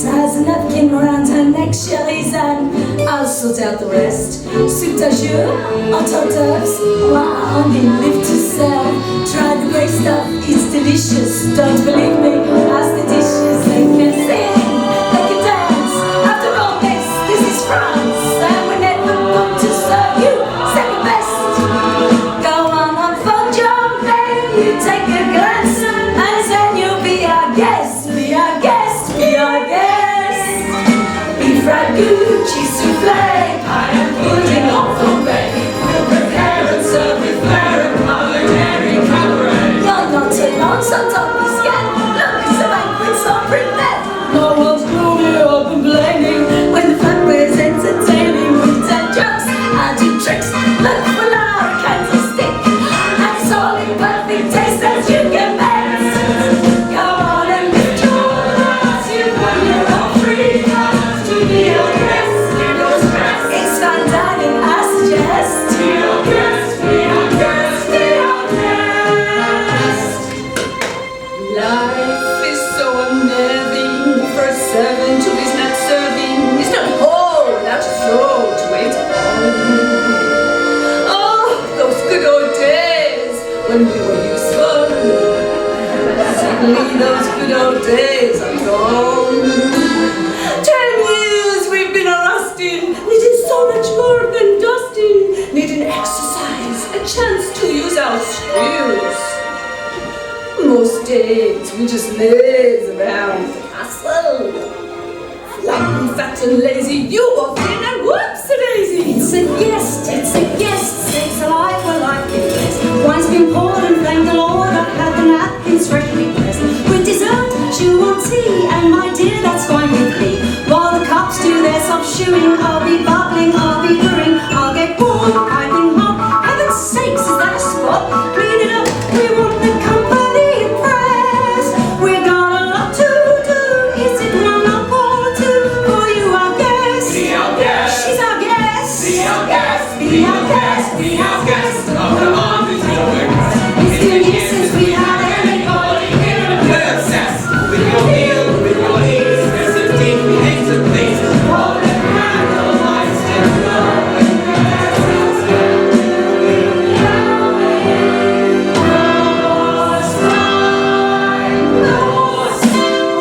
Ties a napkin around her neck, chérie, and I'll sort out the rest. Soup d'ajou, hors d'oeuvres, on live to serve. Try the great stuff, it's delicious. Don't believe me, ask the dishes. They can sing, they can dance. After all this is France, and we're never going to serve you second best. Go on, unfold your menu, you take a glance, and then you'll be our guest, be our guest, be our guest. Beef ragout, cheese soufflé, pie and pudding en flambé. We'll prepare and serve with flair and culinary cabaret. You're not alone, so don't be scared. Look, the banquet's all prepared. No one's gloomy or complaining when the fun is entertaining. We tell jokes and do tricks. Look for our candlestick, and it's all in perfect taste as you can best. Go on and lift your glass, you've won your own free pass to be our guest. It's fine dining, I suggest. Be our guest, be our guest, be our guest. Life is so unnerving. For a servant who is not serving is not whole without a throat to wait upon. Oh, those good old days when we were useful. Suddenly those good old days are gone. 10 years we've been rusting, needing so much more than dusting, needing exercise, a chance to use our skills. Most days we just laze around the castle. Fluffy, fat and lazy, you walk in and whoops-a-daisy. It's a guest, sakes alive, well I've been blessed. Wine's been poured and thank the Lord I've had the napkins freshly pressed. With dessert, you want tea, and my dear, that's fine with me. While the cups do their soft shoeing, I'll be bubbling, I'll be brewing, I'll get warm, piping hot. Heaven's sakes, is that a spot? Clean it up, we want the company impressed. We've got a lot to do, is it one up or two? For you our guest, Be our guest. she's our guest. Be our guest, be our guest, be our guest. Oh, come on, it's your request. It's 2 years since we had anybody here. We're obsessed with your meal, with your ease. There's a deep we hate to please. All the candlelights in love and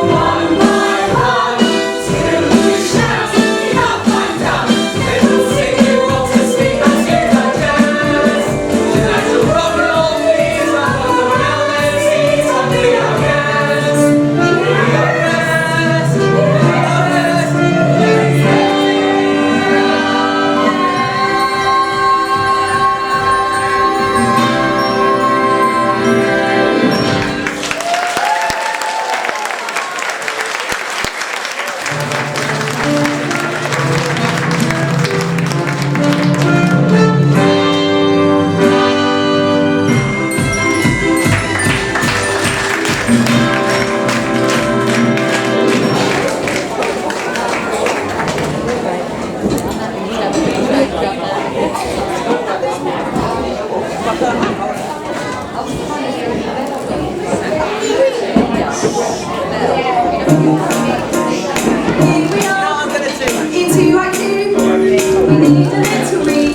one by one, till we shout, up and down. They will sing you all to speak as you digest. Tonight you'll rock and roll, please. Rock on around and see something our guest. Be our guest, be our guest, be our Into your active, we need a little read.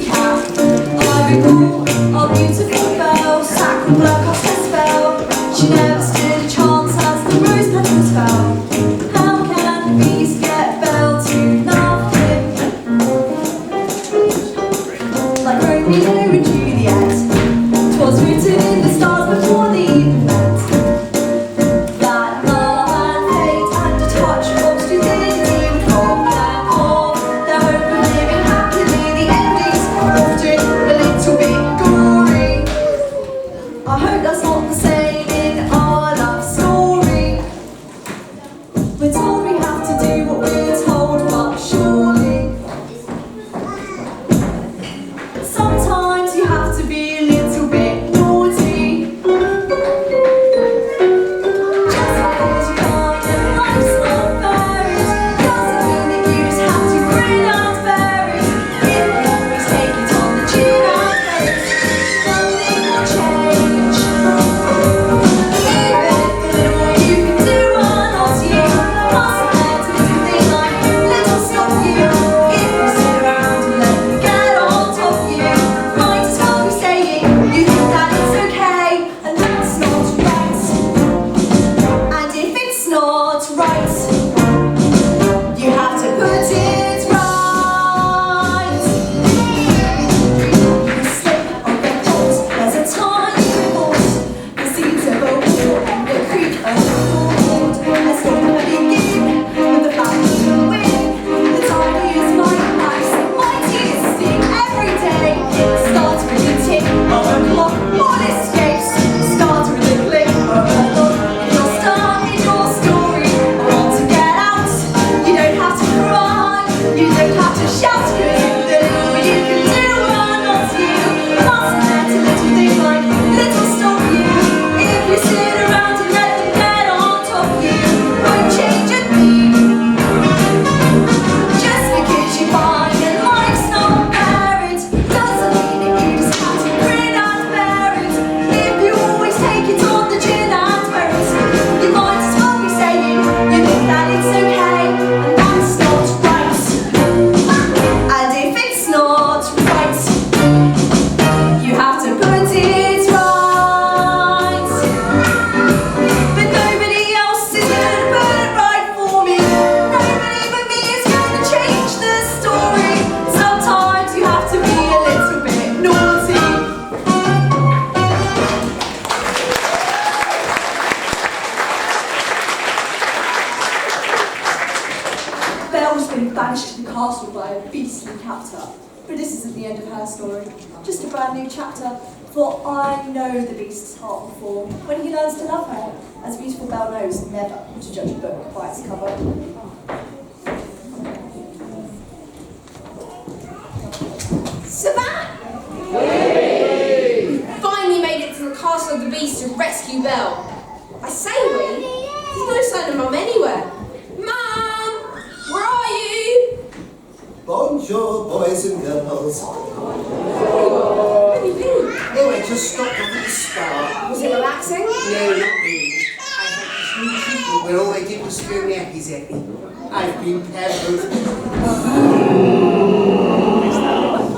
We're told we have to do what we're told, but surely sometimes you have to be a little bit naughty. Just because you can't and life's not varied doesn't mean that you just have to grin and bear it. If you always take it on the chin and bear it, nothing will change. Even if the little you can do are not you, mustn't let a little thing like little stop you. If you sit around and let them get on top of you, might as well be saying you think that it's okay, and that's not right. And if it's not right, you have to put it right. You slip on the coals, there's a tiny report. The seeds of oak and the creek of gold. Let's go from the beginning with the flash and the wind. The tiniest might ice, the mightiest sting every day. It starts with a tick of a clock, all escapes. Starts with a click of a hook. If you're stuck in your story or want to get out, you don't have to cry, you don't have to shout, 'cause if the little you can do are not you, mustn't let a little thing like little stop you. If you sit around and let them get on top of you, won't change a thing. Just because you find that life's not fair, it doesn't mean that you just have to grin and bear it. If you always take it on the chin and bear it, you might as well be saying you think that it's okay, and that's not right. And if it's not right, you have to put it right. But nobody else is gonna put it right for me. Nobody but me is gonna change the story. Sometimes you have to be a little bit naughty. Belle's been banished to the castle by a beastly captor. But this isn't the end of her story. Just a brand new chapter. For I know the beast's heart will form when he learns to love her. As beautiful Belle knows never to judge a book by its cover. Savannah! We finally made it to the castle of the beast to rescue Belle. I say we. There's no sign of Mum anywhere. Mum! Where are you? Bonjour, boys and girls. Where have you been? Oh, I just stopped off at the spa. Was it relaxing? No, not really. I had this new treatment where all I did was throw nappies at me. I've been pampered.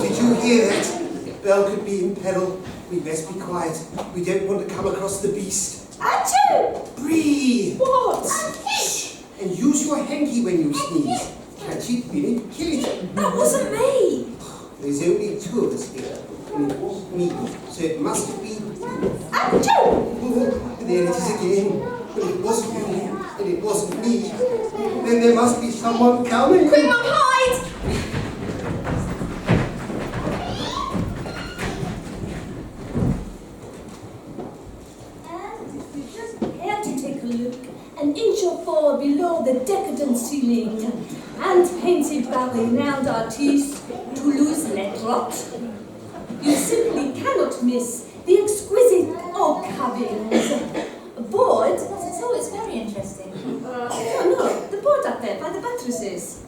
Did you hear that? Belle could be in peril. We best be quiet. We don't want to come across the beast. Achoo! Breathe! What? Shh! And use your hanky when you sneeze. Catch it, bin it, kill it. That wasn't me! There's only two of us here. And it wasn't me, so it must be you. Achoo! Oh, there it is again. But it wasn't you, and it wasn't me. Then there must be someone coming. Quick, Mum, hide! And if you just care to take a look, an inch or four below the decadent ceiling, hand-painted by renowned artist Toulouse-Lautrec, you simply cannot miss the exquisite oak carvings. A board. So it's very interesting. No, the board up there by the buttresses.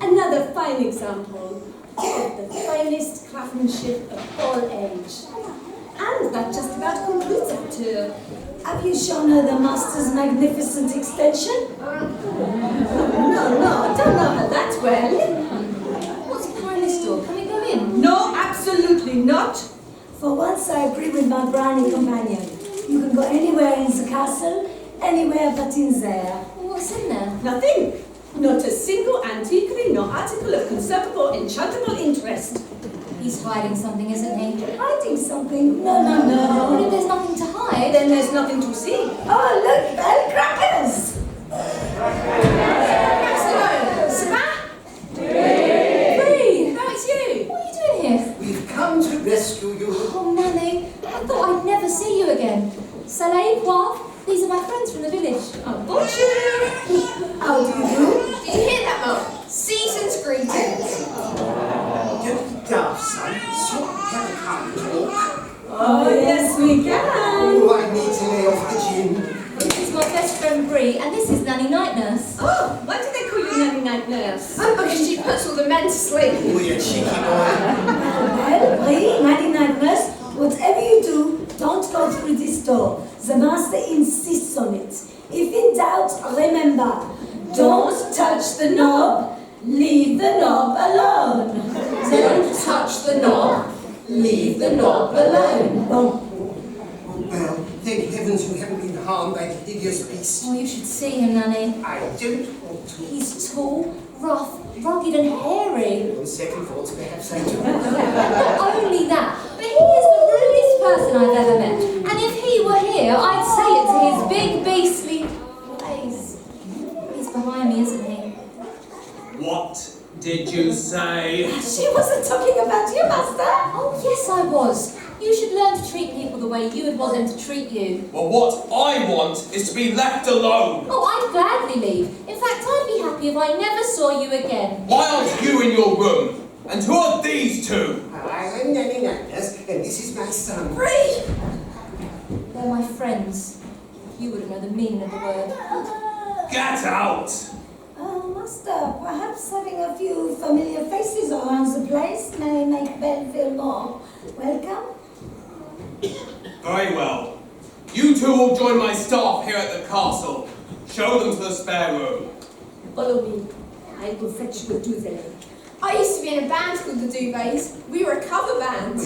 Another fine example of the finest craftsmanship of all age. And that just about concludes our tour. Have you shown her the master's magnificent extension? No, I don't know her that well. What's behind this door? Can we go in? No, absolutely not. For once I agree with my brownie companion. You can go anywhere in the castle, anywhere but in there. What's in there? Nothing. Not a single antiquary nor article of conservable, enchantable interest. He's hiding something, isn't he? Hiding something? No. But if there's nothing to hide, Then there's nothing to see. Oh, look, Belle crackers! Savannah! Bree! No, it's you! What are you doing here? We've come to rescue you. Oh, Nanny, I thought I'd never see you again. Soleil, Poivre, these are my friends from the village. Oh, bonjour! How Yes. And because she puts all the men to sleep. Oh, you cheeky boy. Well, Brie, 99ers, whatever you do, don't go through this door. The master insists on it. If in doubt, remember, don't touch the knob, leave the knob alone. Don't touch the knob, leave the knob alone. Oh, Belle, thank heavens you haven't been harmed by the hideous beast. Oh, you should see him, Nanny. I don't want to. He's tall, rough, rugged and hairy. On second thoughts, perhaps I do. Not only that, but he is the rudest person I've ever met. And if he were here, I'd say it to his big, beastly face. He's behind me, isn't he? What did you say? She wasn't talking about you, master. Oh, yes, I was. You should learn to treat people the way you would want them to treat you. Well, what I want is to be left alone. Oh, I'd gladly leave. In fact, I'd be happy if I never saw you again. Why aren't you in your room? And who are these two? I'm Nanny Agnes, and this is my son. Bree! They're my friends. You wouldn't know the meaning of the word. Get out! Oh, master, perhaps having a few familiar faces around the place may make Belle feel more welcome. Very well. You two will join my staff here at the castle. Show them to the spare room. Follow me. I will fetch you a duvet. I used to be in a band called the Duvets. We were a cover band.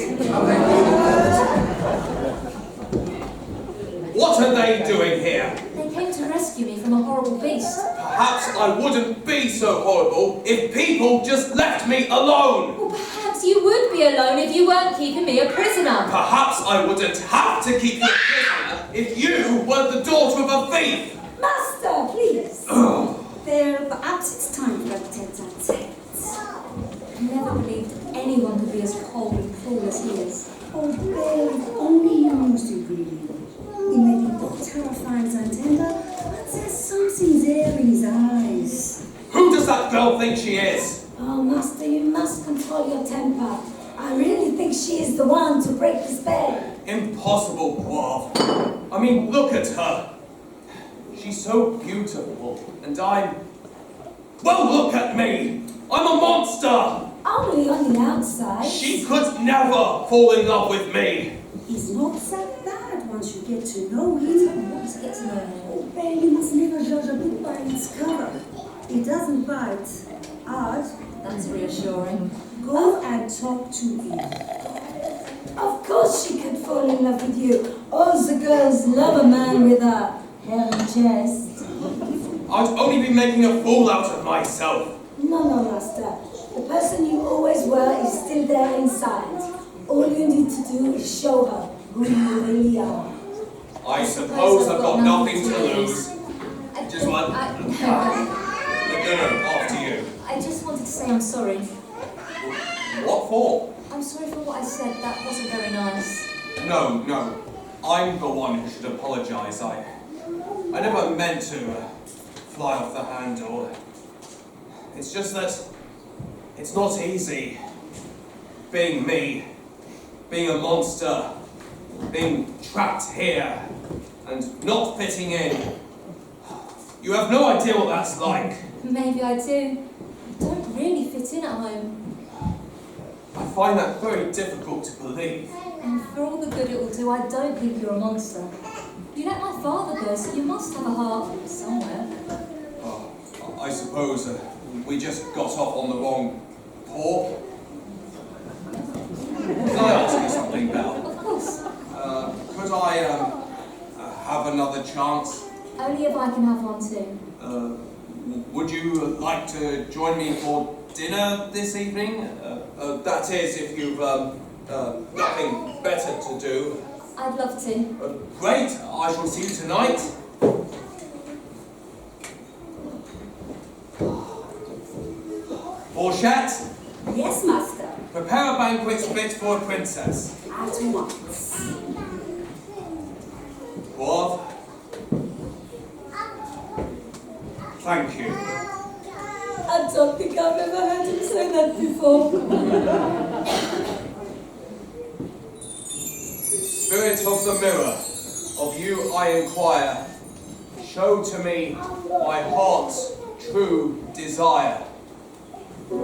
What are they doing here? They came to rescue me from a horrible beast. Perhaps I wouldn't be so horrible if people just left me alone. Well, perhaps you would be alone if you weren't keeping me a prisoner. Perhaps I wouldn't have to keep you a prisoner if you were the daughter of a thief. Master, please. Belle, perhaps it's time for a tete-a-tete. I never believed anyone could be as cold and cruel as he is. Oh, Belle, only you knows the ingredient. He may be both terrifying and tender, but there's something there in his eyes. Who does that girl think she is? Oh, master, you must control your temper. I really think she is the one to break the spell. Impossible, Poivre. I mean, look at her. She's so beautiful, and I'm... Well, look at me! I'm a monster! Only on the outside. She could never fall in love with me. He's not that bad once you get to know him. Let's get to know him. Oh, Belle, you must never judge a book by its cover. It doesn't bite. Odd. That's reassuring. Go and talk to him. Of course she could fall in love with you. All the girls love a man with a hairy chest. I'd only be making a fool out of myself. No, master. The person you always were is still there inside. All you need to do is show her who you really are. I suppose I've got nothing to lose. Just one. No, after you. I just wanted to say I'm sorry. What for? I'm sorry for what I said. That wasn't very nice. No. I'm the one who should apologise. I never meant to fly off the handle. It's just that it's not easy being me, being a monster, being trapped here and not fitting in. You have no idea what that's like. Maybe I do. I don't really fit in at home. I find that very difficult to believe. And for all the good it will do, I don't think you're a monster. You let my father go, so you must have a heart somewhere. Oh, I suppose we just got off on the wrong paw. Can I ask you something, Belle? Of course. Could I have another chance? Only if I can have one too. Would you like to join me for dinner this evening? That is, if you've nothing better to do. I'd love to. Great, I shall see you tonight. Fourchette, Yes, master. prepare a banquet fit for a princess. At once. Poivre. Thank you. I don't think I've ever heard him say that before. Spirit of the mirror, of you I inquire. Show to me my heart's true desire. I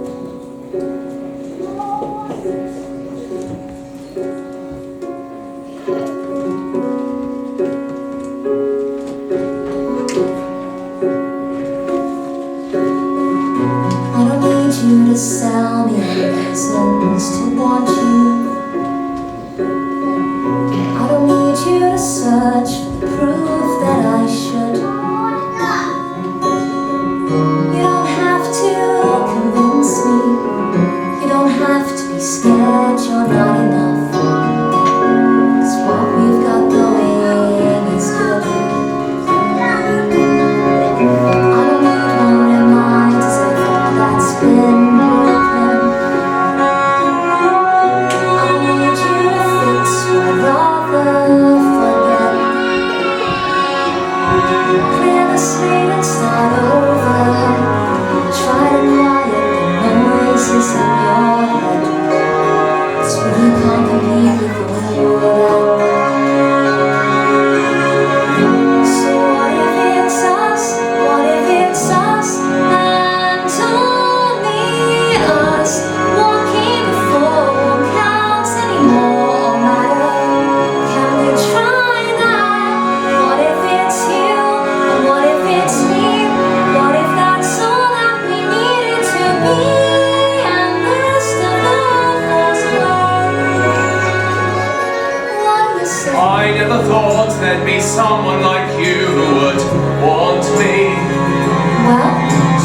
don't need you to sell me reasons to want you. I don't need you to search for the proof that I should. You don't have to convince me. You don't have to be scared you're not enough. 'Cause what we've got going is good. I don't need one reminders of all that's been broken. I don't need you to fix what I'd rather forget. Clear the slate and start over. Try to quiet the noises in your head. 'Cause we can't compete with all that. So what if it's us? What if it's us and only us? Walking before one counts anymore or matter. Can we try that? What if it's you? And what if it's me? What if that's all that we needed to be? And the rest of the world falls apart. What do you say? I never thought there'd be someone like you who would want me. Well,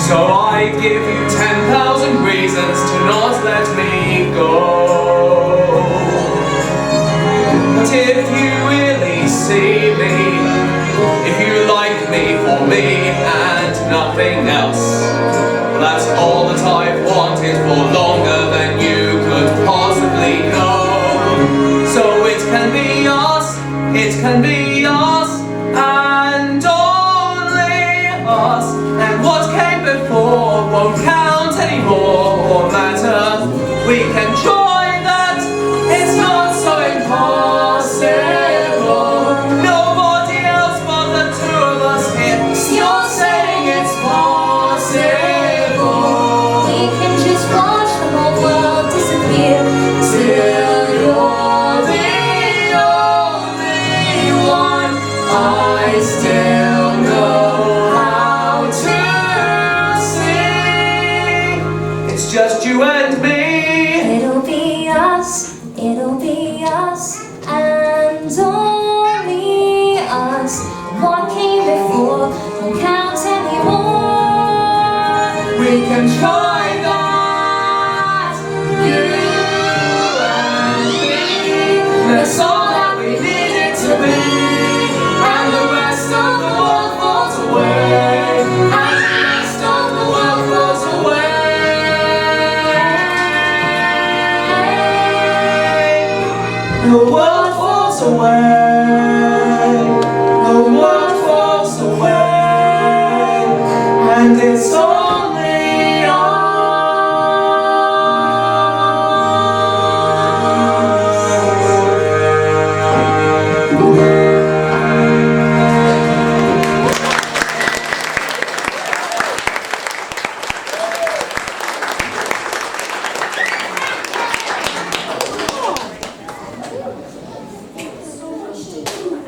So I give you 10,000 reasons to not let me go. But if you really see me, if you like me for me and nothing else, well, that's all that I've wanted for longer than you could possibly know. So it can be us, it can be us, and only us. And what came before won't count anymore or matter. We can join that, it's not so impossible. Nobody else but the two of us here. You're saying it's possible. we can just watch the whole world disappear till you're the only one. I still know how to see. It's just you and me. It'll be us, and only us. What came before won't count anymore. We can try that. You and me. That's all that we needed to be. And the rest of the world falls away. And the rest of the world falls away. The world falls away. The world falls away. And it's only us.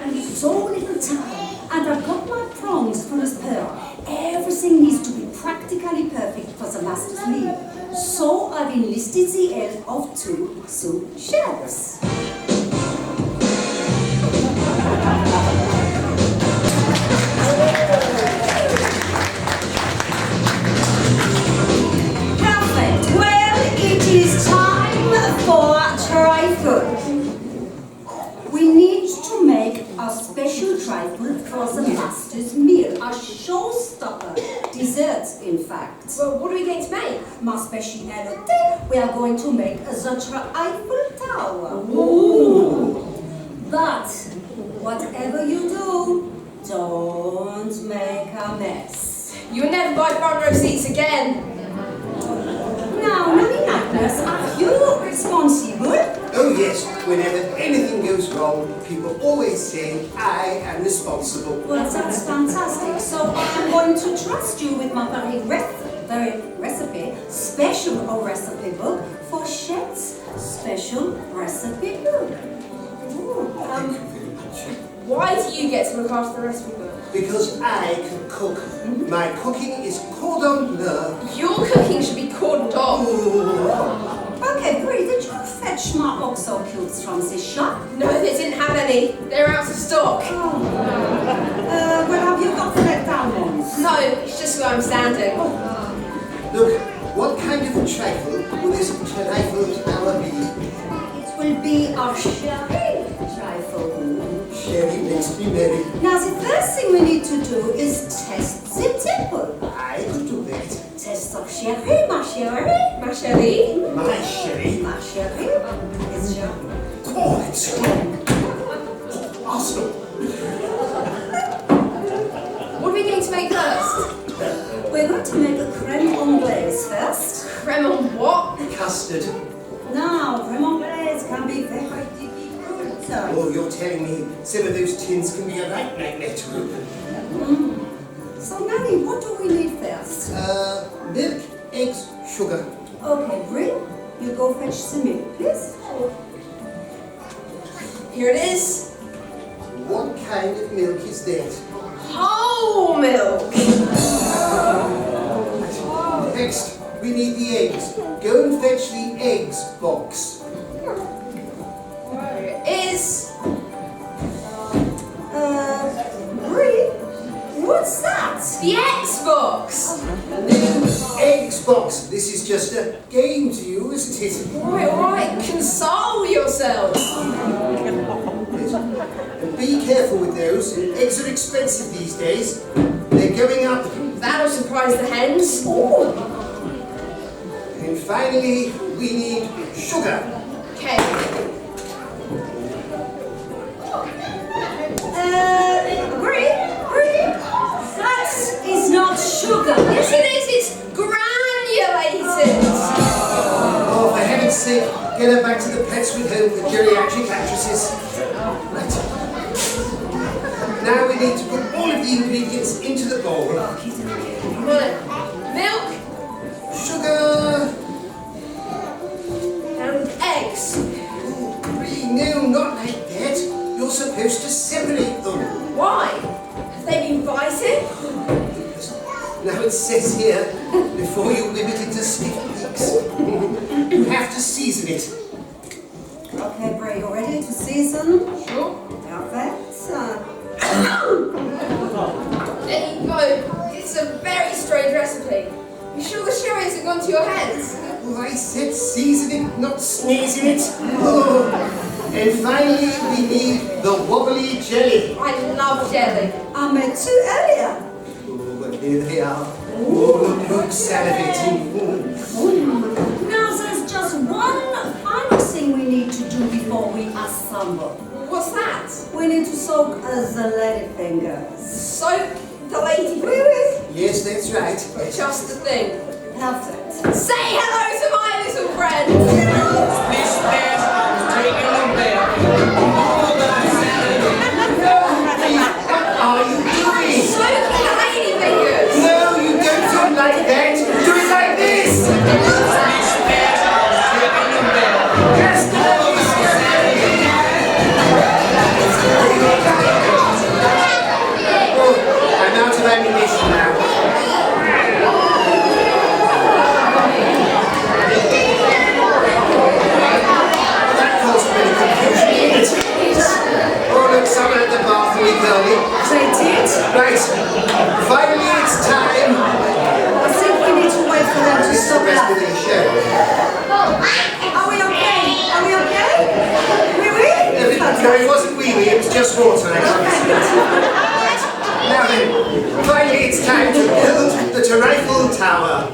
And so little time, and I've got my prongs full as pearl. Everything needs to be practically perfect for the master's leave. So I've enlisted the help of two sous chefs. Perfect. Well, it is time for trifle. We need to make a special trifle for the master's meal, a showstopper, dessert in fact. Well, what are we going to make? Ma speciality, we are going to make the Eiffel Tower. Ooh. But whatever you do, don't make a mess. You'll never buy front row seats again. Now, Nanny Magnus, are you responsible? Oh yes, whenever anything goes wrong, people always say I am responsible. Well, that's fantastic. So I'm going to trust you with my very very recipe, special recipe book for chefs. Special recipe book. Why do you get to look after the recipe book? Because I can cook. My cooking is cordon bleu. Your cooking should be cordoned off. Okay, Brie, did you fetch my oxo cubes from the shop? No, they didn't have any. They're out of stock. Well, have you got flat down ones? No, it's just where I'm standing. Look, what kind of a trifle will this trifle hour be? It will be a sherry trifle. Sherry makes me merry. Now, the first thing we need to do is test the tipple. I could do that. Test of sherry, ma sherry. Ma chérie? My sherry. Ma sherry. It's sherry. Oh, it's strong. Awesome. What are we going to make first? We're going to make a creme anglaise first. Creme on what? Custard. Now, creme anglaise can be very difficult. Oh, you're telling me some of those tins can be a right nightmare to open. So, Nanny, what do we need first? Milk, eggs, sugar. Okay, Brie, you go fetch the milk, please. Here it is. What kind of milk is that? Whole milk. Next, we need the eggs. Go and fetch the eggs box. There it is. Brie, what's that? The Xbox. Xbox. This is just a game to you, isn't it? Right. Console yourself. And be careful with those. Eggs are expensive these days. They're going up. That'll surprise the hens. And finally, we need sugar. Okay. Brie, that is not sugar. Yes, it is. It's granulated. Oh, for heaven's sake, get her back to the pets with home for geriatric actresses. Right. Now we need to put all of the ingredients into the bowl. Right. Milk Sugar. and eggs. No, not like that. You're supposed to separate them. Why? Have they been biting? Now it says here, before you whip it into stiff peaks, you have to season it. Okay, Brie, you ready to season? Sure. Perfect. There you go. It's a very strange recipe. You sure the sherry hasn't gone to your hands? Well, I said season it, not sneezing it. Oh. And finally, we need the wobbly jelly. I love jelly. I made two earlier. Oh, but here they are. Oh, look, salivating. Now there's just one final thing we need to do before we assemble. What's that? We need to soak the lady fingers. Soak the lady fingers? Yes, that's right. Just the thing. Perfect. Say hello to my little friend. What are you doing? Soaking the lady fingers. No, you don't do it like that. Do it like this. Yes, oh, I'm out of ammunition now. That caused a bit of confusion, didn't it? Oh, look, someone at the bar for me, girlie. They did? Right, finally it's time. I think we need to wait for them to This is the stop rest of that. the show. Are we okay? Are we okay? Oui, oui? No, it wasn't wee-wee, it was just water. Right. Now then, finally it's time to build the Eiffel Tower.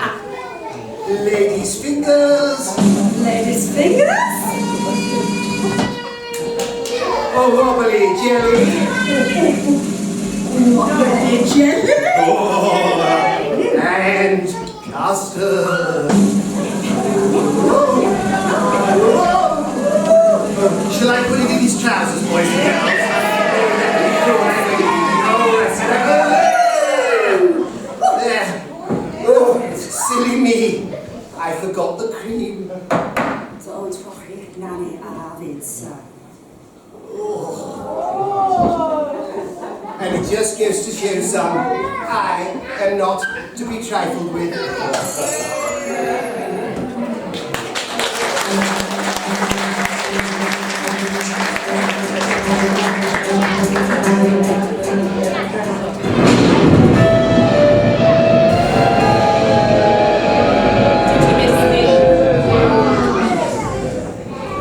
Ladies' fingers. Ladies' fingers? Oh, wobbly jelly. Wobbly jelly? Oh, and custard. Shall I put it in his trousers, boys and girls? Oh, that's it. There. Oh, Silly me. I forgot the cream. Don't worry, Nanny, I have it, sir. And it just goes to show, son, I am not to be trifled with.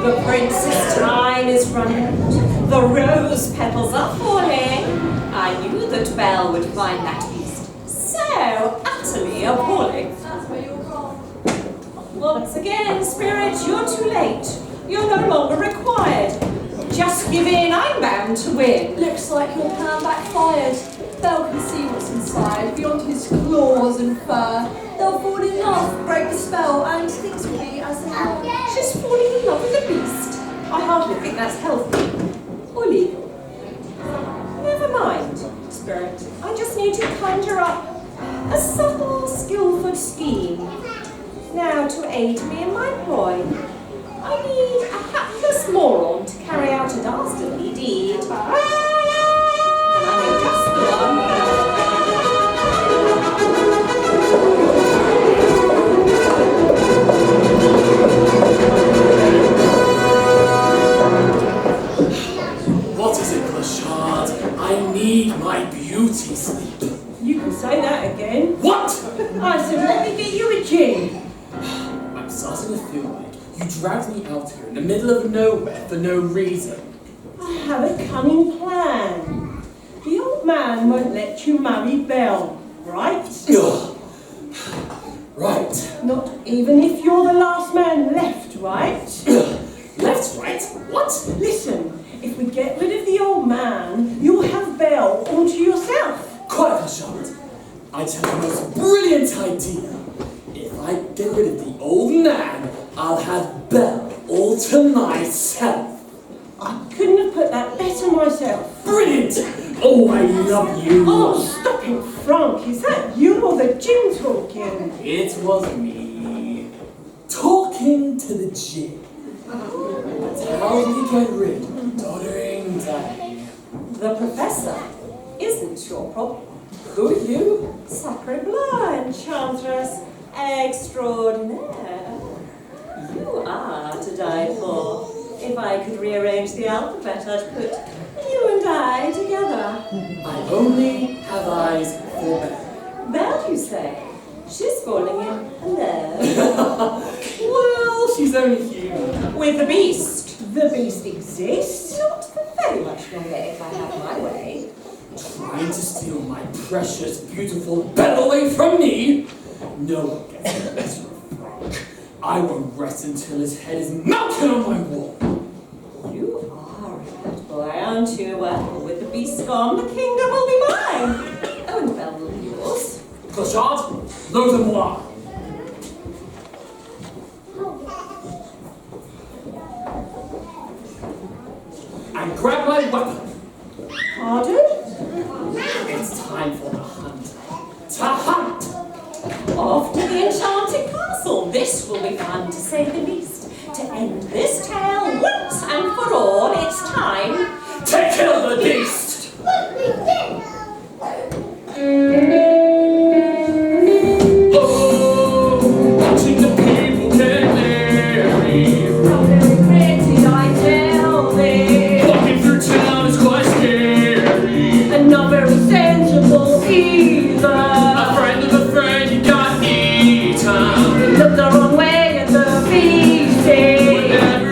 The prince's time is running out. The rose petals are falling. I knew that Belle would find that beast so utterly appalling. Once again, Spirit, you're too late. You're no longer required. Just give in, I'm bound to win. Looks like your plan backfired. Belle can see what's inside, beyond his claws and fur. They'll fall in love, break the spell, and things will be as they are. She's falling in love with a beast. I hardly think that's healthy or legal. Never mind, Spirit. I just need to conjure up a subtle, skillful scheme. Now, to aid me in my ploy, I need a hapless moron to carry out a dastardly deed. And I know just the What is it, Clochard? I need my beauty sleep. You can say that again. What? I said, let me get you a gin. I'm starting to feel like you dragged me out here in the middle of nowhere for no reason. I have a cunning plan. The old man won't let you marry Belle, right? Ugh. Right. Not even if you're the last man left, right? Left, right? What? Listen, if we get rid of the old man, you'll have Belle all to yourself. Quiet, Clochard. I tell you the most brilliant idea. If I get rid of the old man, I'll have Belle all to myself. I couldn't have put that better myself. Brilliant! Oh, I love you. Oh, stop it, Frank. Is that you or the gin talking? It was me. Talking to the gin. That's how we get rid of doddering Daddy. The professor isn't your problem. Who are you? Sacre bleu, enchantress extraordinaire. You are to die for. If I could rearrange the alphabet, I'd put you and I together. I only have eyes for Belle. Belle, you say? She's falling in love. Well, she's only human. With the beast. The beast exists? Not for very much longer if I have my way. Trying to steal my precious, beautiful Belle away from me? No one gets the better of Frank. I won't rest until his head is mounted on my wall. You are a good boy, aren't you? Well, with the beast gone, the kingdom will be mine. Oh, and Belle will be yours. Clochard, l'eau de moi. And grab my weapon. Pardon? It's time for the hunt. To hunt! Off to the enchanted castle. This will be fun, to say the least. To end this tale once and for all, it's time to kill the beast! Oh, watching the people get married. How very pretty, I tell thee. Walking through town is quite scary. And not very sensible either. A friend of a friend, you got eaten. Look the wrong way at the feasting. Whenever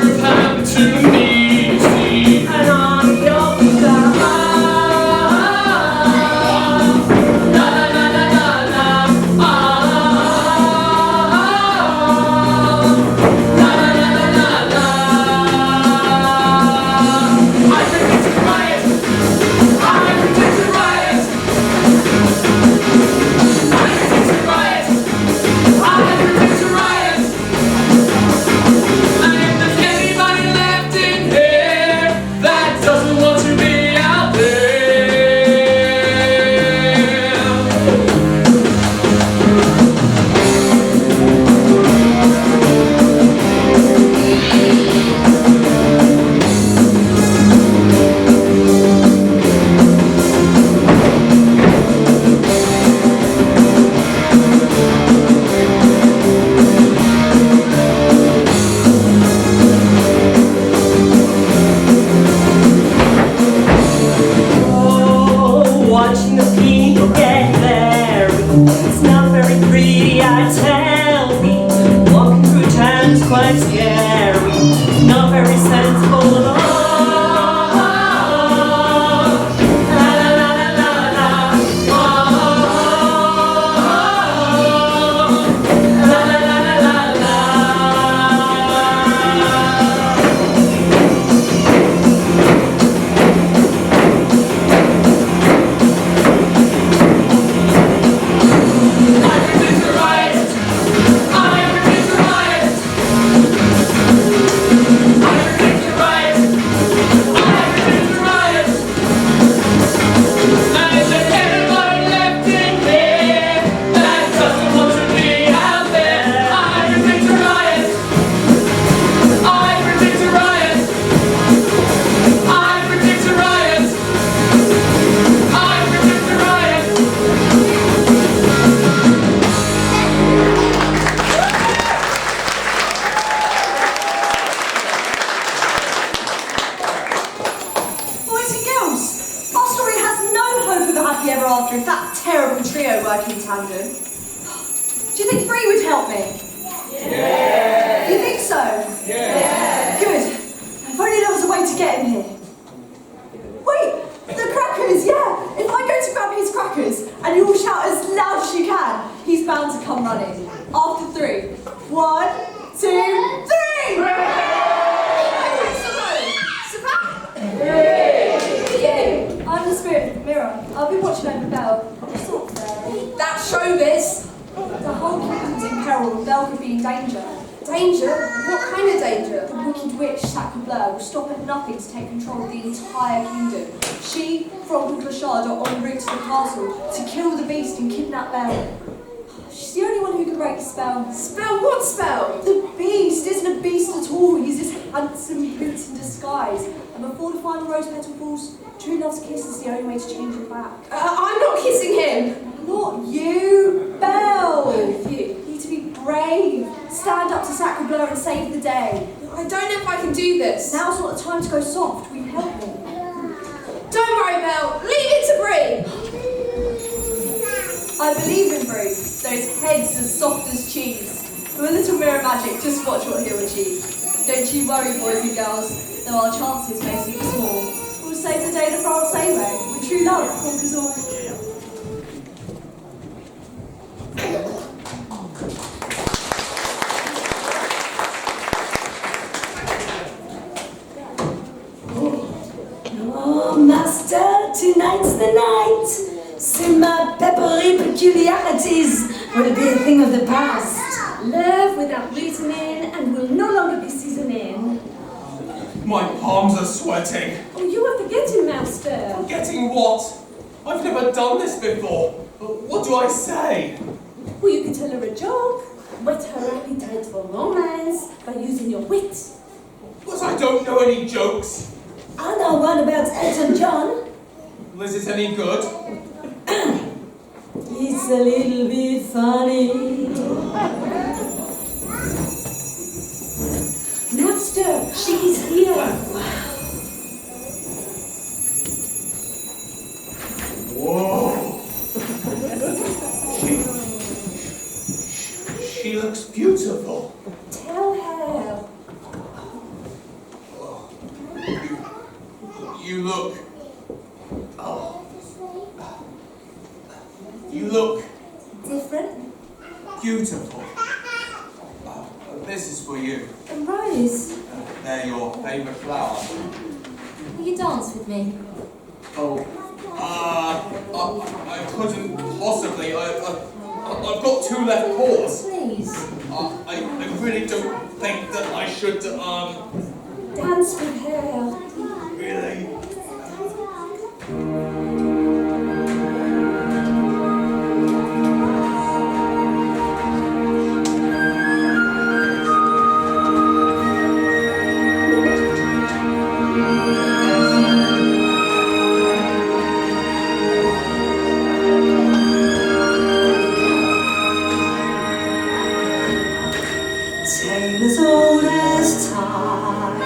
yeah, tell me, walking through town's quite scary, not very sensible at all. La la la la la la, la la la la la la. Boys and girls, our story has no hope of a happy ever after if that terrible trio work in tandem. Do you think Bree would help me? Yeah. You think so? Yeah. Good. If only there was a way to get him here. Wait, the crackers, yeah. If I go to grab his crackers and you all shout as loud as you can, he's bound to come running. After 3. 1, 2, 3! I'm the spirit of the mirror. I've been watching over Belle. That's showbiz. The whole kingdom's in peril and Belle could be in danger. Danger? What kind of danger? The wicked witch, Sacre Bleu, will stop at nothing to take control of the entire kingdom. She, Frog and Clochard are en route to the castle to kill the beast and kidnap Belle. She's the only one who can break the spell. Spell? What spell? The beast isn't a beast at all. He's this handsome prince in disguise. And before the final rose petal falls, true love's kiss is the only way to change it back. I'm not kissing him. Not you, Belle. You need to be brave. Stand up to Sacre Bleu and save the day. I don't know if I can do this. Now's not the time to go soft. Will you help me? Don't worry, Belle. Leave it to Bree. I believe in Bree. Those heads as soft as cheese. With a little mirror magic, just watch what he'll achieve. Don't you worry, boys and girls, though our chances may seem small. We'll save the day the Francais way, with true love conquers all. Oh, master, tonight's the night. Soon my peppery peculiarities will be a thing of the past. Love without gluten and will no longer be seasoning. My palms are sweating. Oh, you are forgetting, master. Forgetting what? I've never done this before. What do I say? Well, you could tell her a joke, whet her appetite for romance by using your wit. But I don't know any jokes. I know one about Elton John. Is it any good? It's a little bit funny. Master, she is here. Whoa. She looks beautiful. Tell her. You look... Oh. You look... Different? Beautiful. This is for you. A rose. They're your favourite flower. Will you dance with me? Oh. I couldn't possibly. I've got 2 left paws. Please. I really don't think that I should, Dance with her. Really? Tale as old as time.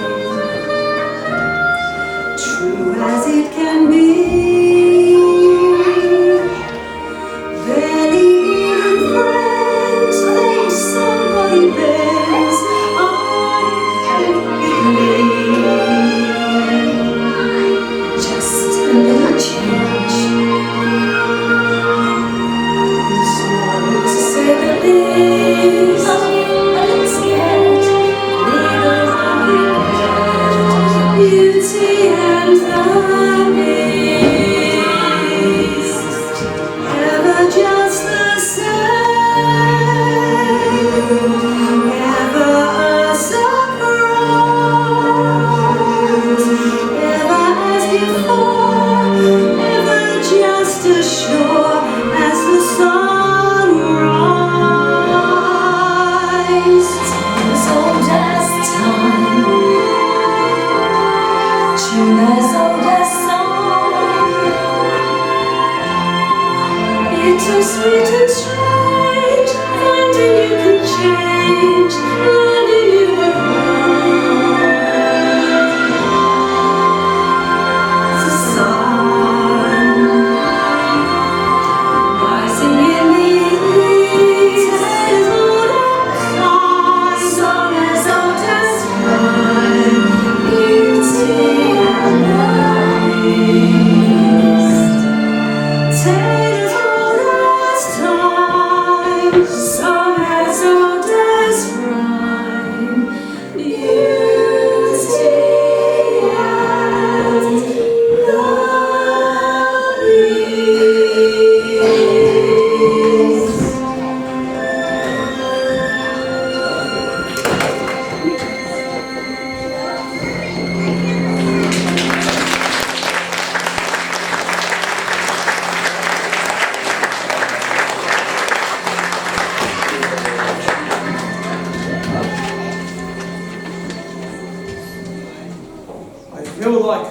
like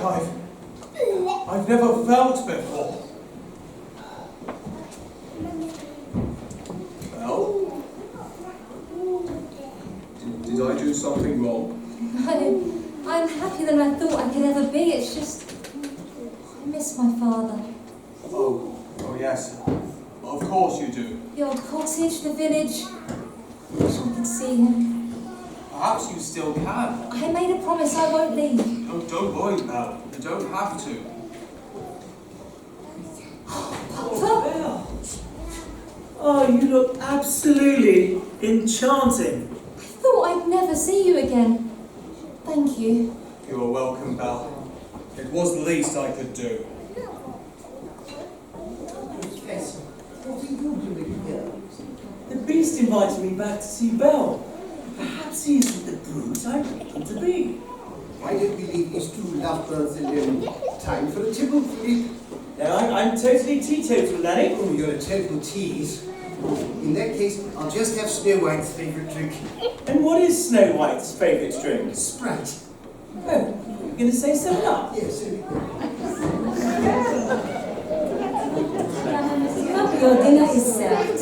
I've never felt before. Belle? Did I do something wrong? No, I'm happier than I thought I could ever be. It's just, I miss my father. Oh yes. Of course you do. The old cottage, the village. Wish I could see him. Perhaps you still can. I made a promise I won't leave. Don't worry, Belle. You don't have to. Belle. Oh, you look absolutely enchanting. I thought I'd never see you again. Thank you. You are welcome, Belle. It was the least I could do. Yes. What are you doing here? The beast invited me back to see Belle. Perhaps he isn't the brute I want him to be. Why don't we leave these two lovebirds alone? Time for a tipple, Philippe. No, I'm totally teetotal, Danny. Oh, you're a total tease. In that case, I'll just have Snow White's favourite drink. And what is Snow White's favourite drink? Sprite. Oh, you're going to say 7-Up? Yes, Your dinner is served.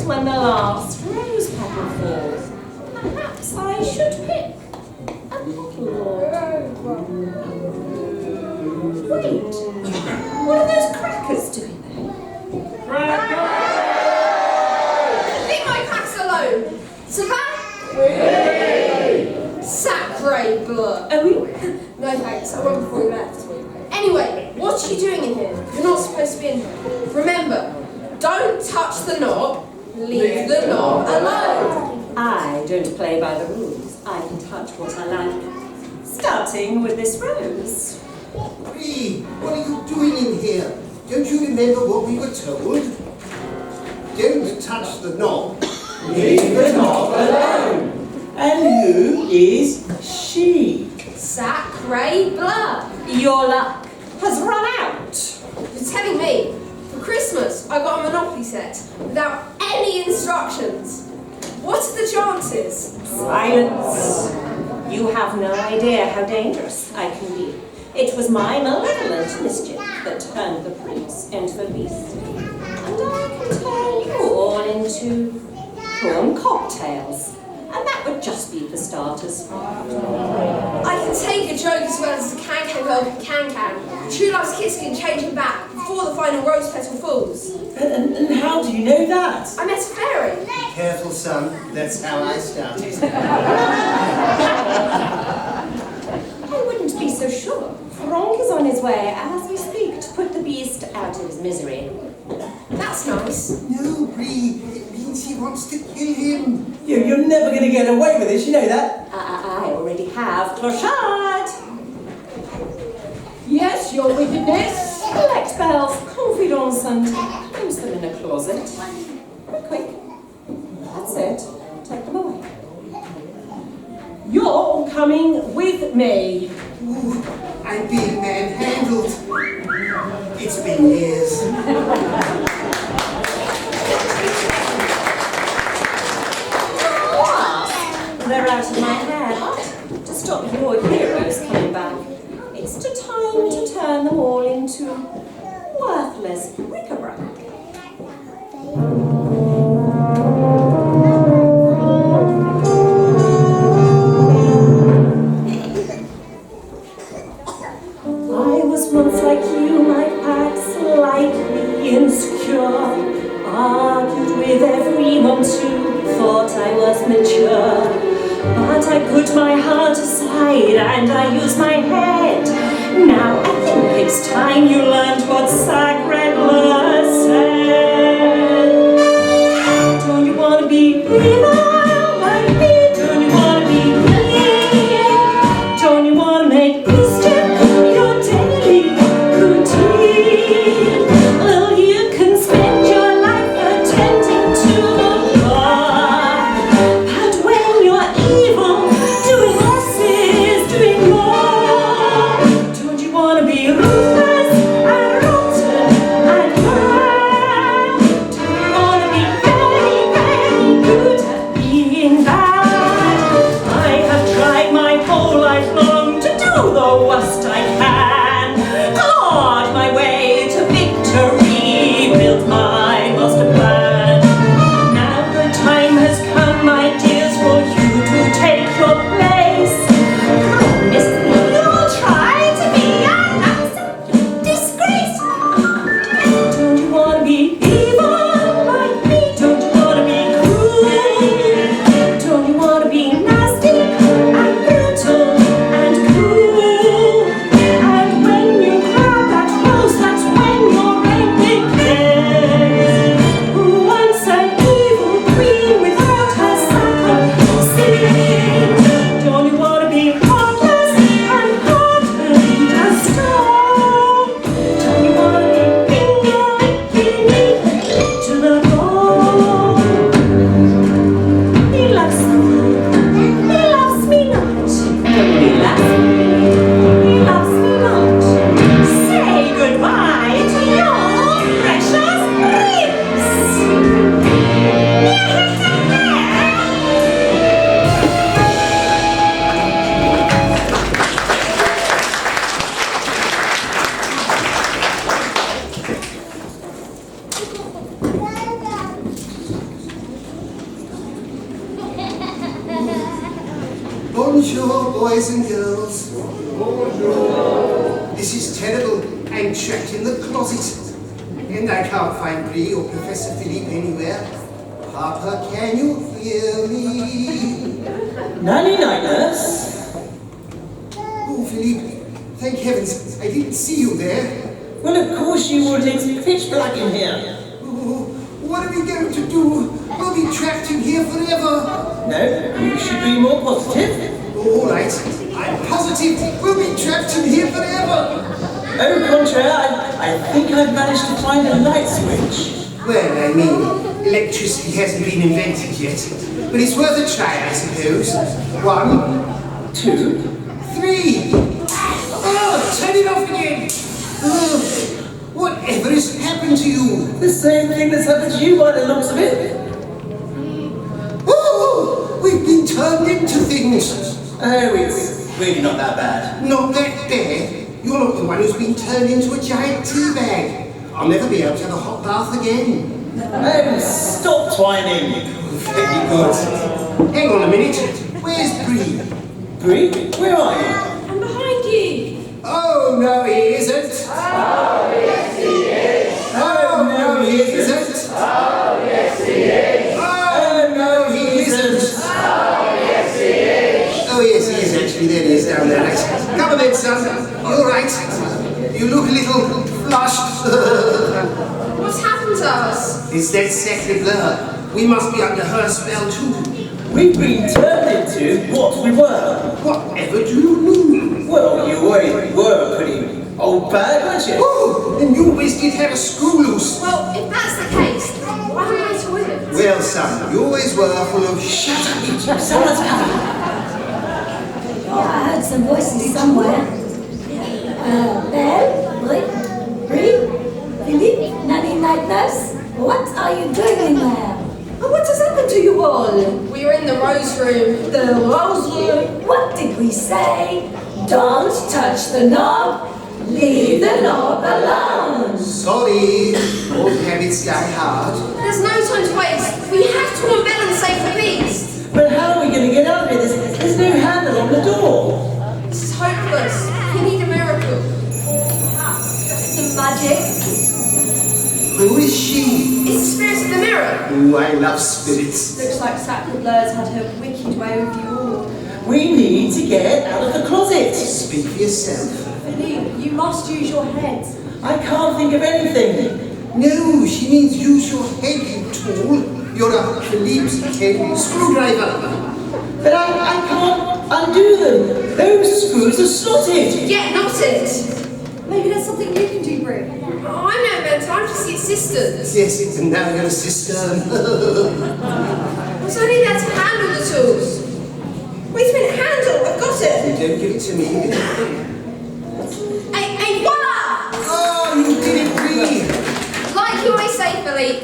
When the last rose petal falls, perhaps I should pick a petal. Wait, what are those crackers doing there? Leave my packs alone! Sacre bleu! Oh, oui? No thanks, I went before you left. Anyway, what are you doing in here? You're not supposed to be in here. Remember, don't touch the knob, leave the knob alone. I don't play by the rules. I can touch what I like. Starting with this rose. Bree, what are you doing in here? Don't you remember what we were told? Don't touch the knob. Leave the knob alone. And who is she? Sacre bleu! Your luck has run out. You're telling me, for Christmas I got a Monopoly set without any instructions. What are the chances? Silence. You have no idea how dangerous I can be. It was my malevolent mischief that turned the prince into a beast. And I can turn you all into prawn cocktails. And that would just be for starters. I can take a joke as well as a can-can girl can. True love's kiss can change him back before the final rose petal falls. And how do you know that? I met a fairy. Careful, son. That's how I started. I wouldn't be so sure. Franck is on his way as we speak to put the beast out of his misery. That's nice. No, Bree. It means he wants to kill him. You're never going to get away with this, you know that? I already have. Clochard! Yes, your wickedness. Collect Belle's confidence and place them in a closet. Quick. That's it. Take them away. You're all coming with me. Ooh, I'm being manhandled. It's been years. They're out of my hair, but to stop your heroes coming back, it's time to turn them all into worthless bric-a-brac. I was once like you, my pack slightly insecure. Argued with everyone too, thought I was mature. But I put my heart aside and I used my head. Now I think it's time you learned what Sacred Love said. Don't you want to be evil, baby? Don't you want to be mean? Don't you want to make mischief your daily routine? Well, you can spend your life the worst I can. Clawed my way to victory, built my master plan. Now the time has come, my dears, for you to take your place. Promise me you'll try to be an absolute disgrace. Don't you want to be evil like me? Don't you want to be cruel? Don't you want to be nasty and brutal and cruel? And when you crowd that rose, that's when you're ending cares. Who wants an evil queen without her sacrificing? Don't you want to be heartless and hardened as stone? Don't you want to be finger to the bone? He loves me, he loves me not. He loves me, he loves me not. Say goodbye to your precious Bonjour, boys and girls. Bonjour. This is terrible. I'm trapped in the closet. And I can't find Brie or Professor Philippe anywhere. Papa, can you hear me? Nanny night, nurse. Oh, Philippe, thank heavens, I didn't see you there. Well, of course you would. It's pitch black in here. Oh, what are we going to do? We'll be trapped in here forever. No, you should be more positive. All right, I'm positive we'll be trapped in here forever. Au contraire, I think I've managed to find a light switch. Well, I mean, electricity hasn't been invented yet, but it's worth a try, I suppose. 1, 2, 3. Oh, turn it off again. Oh, whatever has happened to you? The same thing that's happened to you by the looks of it. Oh, we've been turned into things. Oh, it's really not that bad. Not that bad? You're not the one who's been turned into a giant tea bag. I'll never be able to have a hot bath again. Oh, stop twining. Very good. Hang on a minute. Where's Brie? Brie? Where are you? I'm behind you. Oh, no, he isn't. Oh, yes, he is. Oh, no, he isn't. Oh, yes, he is. Oh, no, he isn't. Oh, yes, he is. Oh, yes, he is actually. There he is down there. Right. Come on then, son. You're right. You look a little flushed. What's happened to us? It's that sacred blur. We must be under her spell too. We've been turned into what we were. Whatever do you mean? Well, you always were a pretty old bag, weren't you? Oh, and you always did have a screw loose. Well, if that's the case, why am I toilet? Well, son, you always were full of shut up. Someone's coming. Oh, I heard some voices somewhere. Belle, Brie, Philippe, Nanny Night Nurse, what are you doing in there? What has happened to you all? We were in the rose room. The rose room? What did we say? Don't touch the knob. Leave the knob alone. Sorry, old habits die hard. There's no time to waste. We have to want Belle and save the beast. But how are we going to get out of here? There's no handle on the door. This is hopeless. We need a miracle. Some magic. Who is she? It's the spirit of the mirror. Oh, I love spirits. Looks like Sacred Blur's had her wicked way with you all. We need to get out of the closet. Speak for yourself. Philippe, you must use your head. I can't think of anything. No, she means use your head, you tool. You're a Philippe's head screwdriver. But I can't undo them. Those screws are slotted. Get knotted. Maybe there's something you can do, Brie. Oh, I'm no better. I'm just the assistant. Yes, it's a navigator cistern. I was only there to handle the tools. Wait a minute, handle. I've got it. Don't give it to me. Hey, voila! Oh, you did it, Brie. Like you always say, Philippe.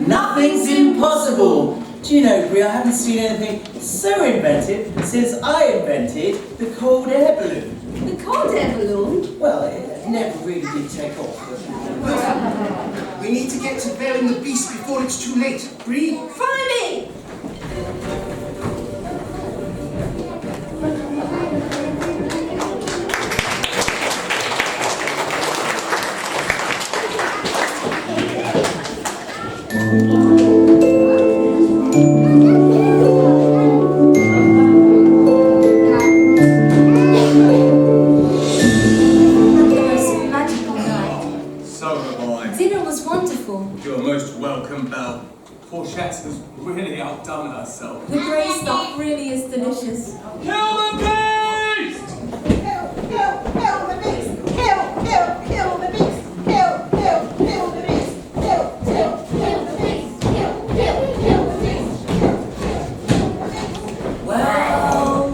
Nothing's impossible. Do you know, Brie, I haven't seen anything so inventive since I invented the cold air balloon. The cold never really did take off. We need to get to Belle and the Beast before it's too late. Bree? Follow me! You're most welcome, Belle. Porchette has really outdone herself. The grey stuff really is delicious. Kill the beast! Kill the beast! Kill the beast! Kill the beast! Kill the beast! Kill the beast! Well.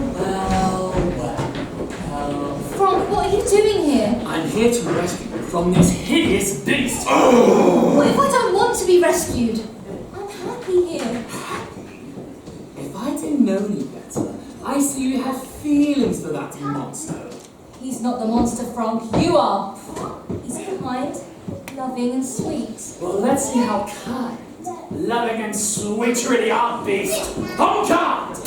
Frank, what are you doing here? I'm here to rescue you from this hideous beast. What if I don't want to be rescued? I'm happy here. If I didn't know you better, I see you have feelings for that monster. He's not the monster, Frank. You are. He's kind, loving and sweet. Well, let's see how kind, loving and sweet you really are, beast. On guard!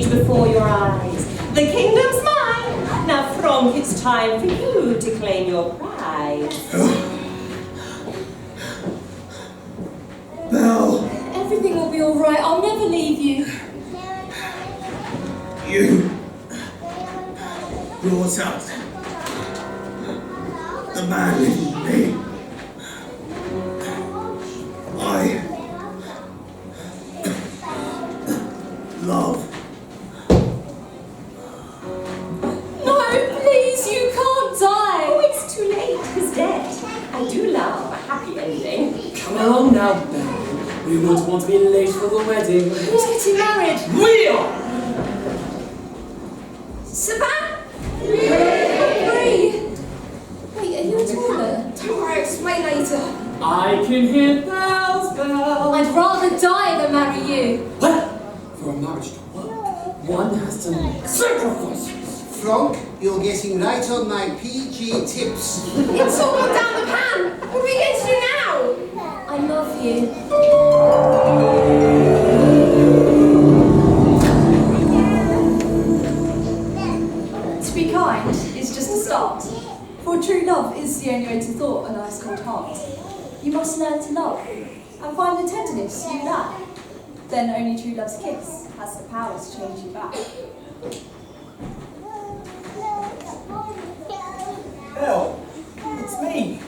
Before your eyes. The kingdom's mine. Now, Frank, it's time for you to claim your prize. Belle! Everything will be all right. I'll never leave you. You brought out the man in me. I love. Come along now, Belle. We won't want to be late for the wedding. Who's getting married? We are! Savannah? Bree! Wait, are you a toilet? Don't worry, I'll explain later. I can hear bells, bells. I'd rather die than marry you. Well, for a marriage to work, one has to make sacrifices. Frank, you're getting right on my PG tips. It's all gone down the pan. What are we going to do now? I love you. To be kind is just a start. For true love is the only way to thaw an ice cold heart. You must learn to love and find the tenderness you lack. Then only true love's kiss has the power to change you back. Belle, it's me.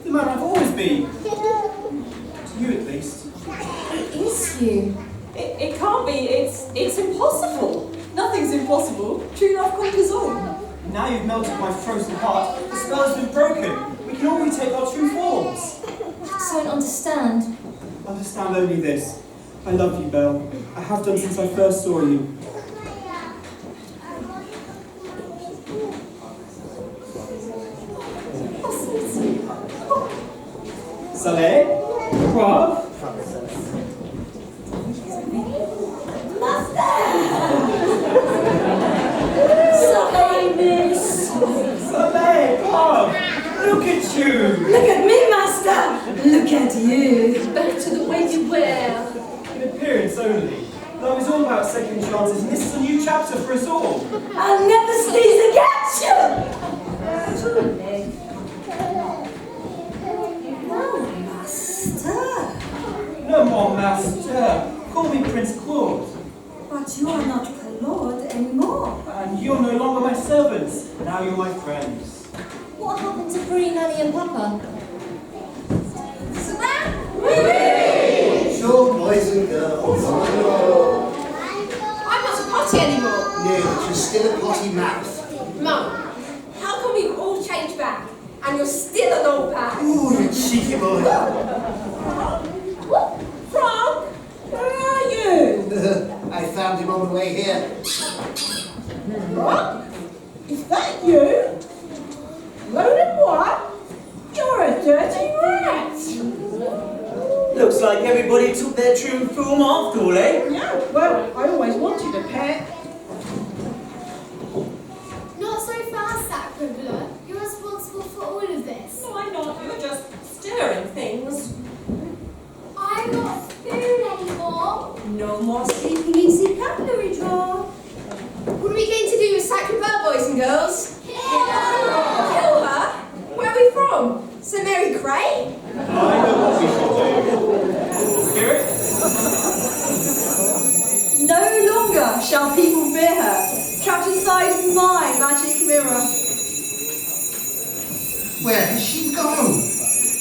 The man I've always been. To you at least. It is you. It can't be. It's impossible. Nothing's impossible. True love conquers all. Now you've melted my frozen heart. The spell has been broken. We can all retake our true forms. I don't understand. Understand only this. I love you, Belle. I have done since I first saw you. Saleh? Quoi? Saleh, come! Look at you! Look at me, master! Look at you! Back to the way you wear. In appearance only. Love is all about second chances, and this is a new chapter for us all. I'll never sneeze against you! No more master. Call me Prince Claude. But you are not Claude anymore. And you're no longer my servant. servants, now you're my friends. What happened to Bree, Nanny and Papa? Sure, boys and girls. I'm not a potty anymore. No, but you're still a potty mouth. Mum, how come we've all changed back and you're still an old bag? Ooh, you cheeky boy. Frank, where are you? I found him on the way here. What? Is that you? Load of what? You're a dirty rat. Looks like everybody took their true form after all, eh? Yeah, well, I always wanted a pet. Not so fast, Sacre-Bleu. You're responsible for all of this. No, I'm not. You're just stirring things. I'm not spoon anymore. No more sleeping in the cutlery drawer. What are we going to do with Sacre-Bleu, boys and girls? Kill Kill her? Where are we from? St Mary Cray? I know what we should do. Spirit? No longer shall people fear her, trapped inside my magic mirror. Where has she gone?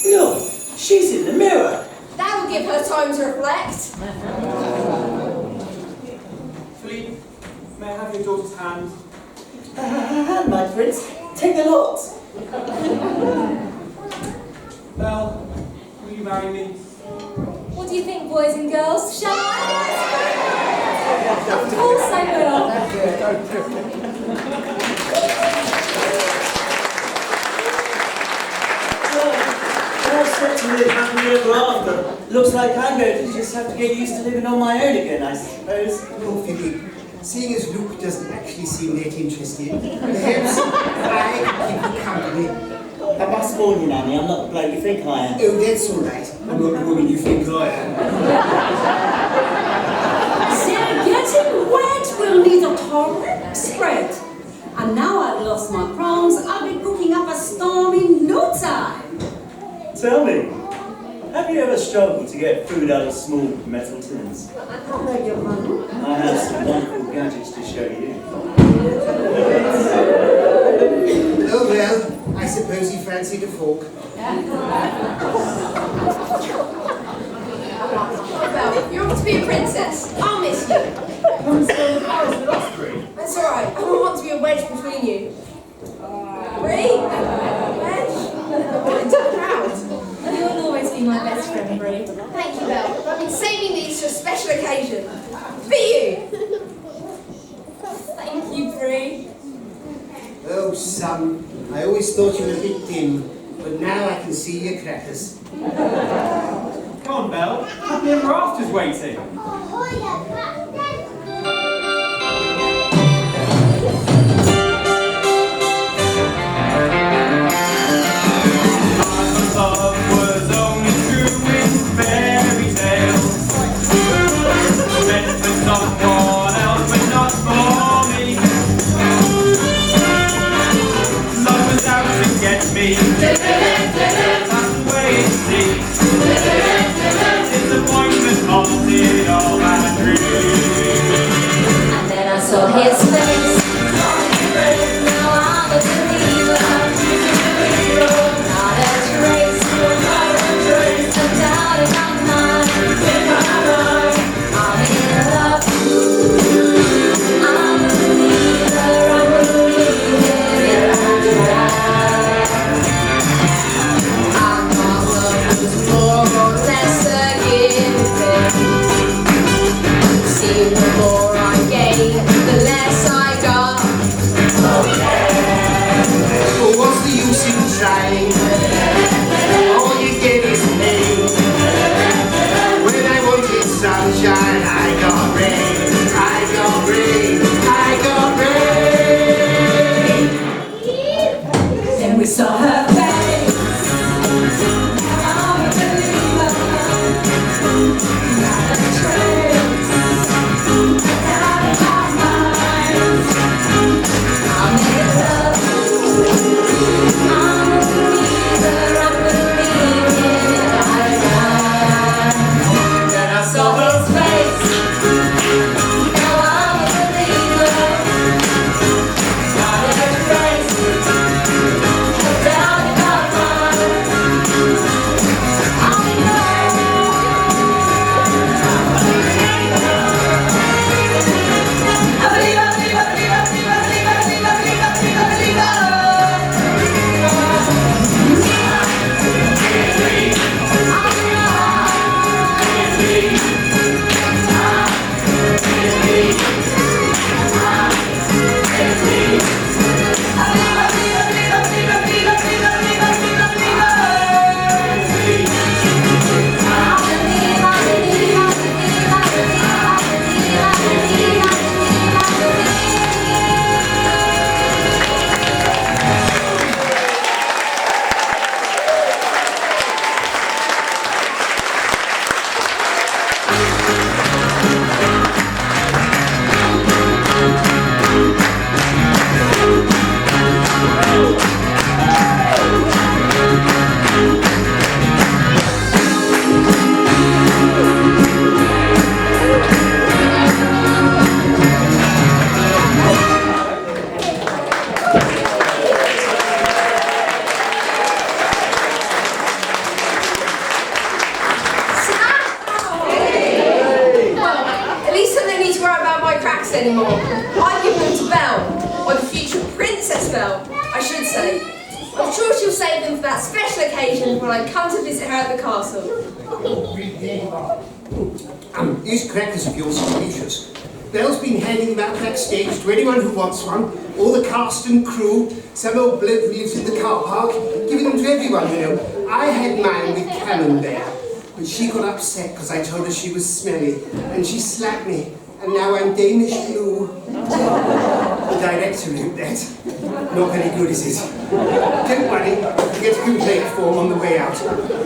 Look, she's in the mirror. That will give her time to reflect. Philippe, may I have your daughter's hand? Hand, my prince. Take the lot. Belle, will you marry me? What do you think, boys and girls? Shall I? Of course I will. Well, set to live happily ever after. Looks like I'm going to just have to get used to living on my own again, I suppose. Oh, Philippe, seeing as Luke doesn't actually seem that interested, perhaps I can keep you company. I must warn you, Nanny, I'm not the bloke you think I am. Oh, that's all right. I'm not the woman you think I am. They're getting wet will need a torrent spread. And now I've lost my prawns, I'll be cooking up a storm in no time. Tell me, have you ever struggled to get food out of small metal tins? I beg your pardon. I have some wonderful gadgets to show you. Oh, well, I suppose you fancied a fork. Well, you're off to be a princess. I'll miss you. That's alright. I don't want to be a wedge between you. Bree? Wedge? It's proud. You'll always be my best friend, Bree. Thank you, Belle. I've been saving these for a special occasion. For you. Thank you, Bree. Oh, son, I always thought you were a bit dim, but now I can see your crackers. Come on, Belle. Happy ever after's waiting. Love was only true in fairy tales. Meant for someone else, but not for me. Love was out to get me. That's the way it seems. Disappointment haunted all my dreams. And then I saw his face. Now I'm a believer. Not a trace, a doubt in my mind. I'm in love. I'm a believer. I try. Princess Belle, I should say. I'm sure she'll save them for that special occasion when I come to visit her at the castle. These crackers of yours are delicious. Belle's been handing them out backstage to anyone who wants one, all the cast and crew, some old bloke who lives in the car park, giving them to everyone, you know. I had mine with camembert, but she got upset because I told her she was smelly, and she slapped me, and now I'm Danish blue. The director wrote that. Not very good, is it? Don't worry, I'll get a complaint form on the way out.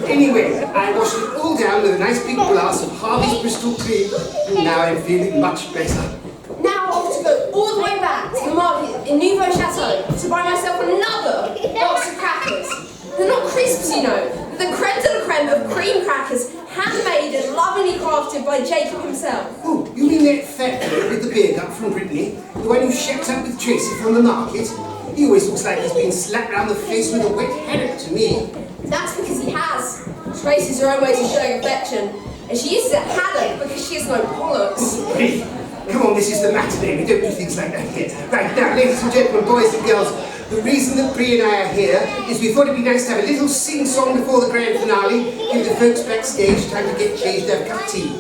Anyway, I washed it all down with a nice big glass of Harvey's Bristol cream, and now I'm feeling much better. Now I want to go all the way back to the market in Nouveau Chateau to buy myself another box of crackers. They're not crisps, you know. They're the creme de la creme of cream crackers, handmade and lovingly crafted by Jacob himself. Oh, you mean that fat bloke with the beard gut from Brittany? The one who shacked up with Tracy from the market? He always looks like he's been slapped round the face with a wet haddock to me. That's because he has. Tracy's her own ways of showing affection, and she uses a haddock because she has no bollocks. Hey, come on, this is the matinee. We don't do things like that here. Right, now, ladies and gentlemen, boys and girls, the reason that Bree and I are here is we thought it'd be nice to have a little sing-song before the grand finale, give the folks backstage time to get changed, have a cup of tea.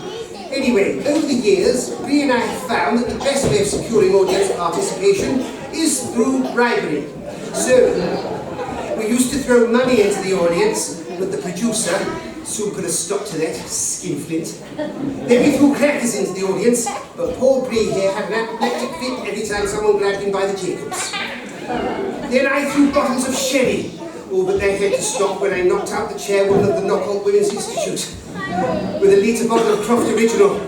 Anyway, over the years, Bree and I have found that the best way of securing audience participation is through bribery. So, we used to throw money into the audience, but the producer soon put a stop to that, skinflint. Then we threw crackers into the audience, but poor Bree here had an apoplectic fit every time someone grabbed him by the Jacobs. Then I threw bottles of sherry. Oh, but they had to stop when I knocked out the chairwoman of the Knockout Women's Institute with a litre bottle of Croft Original.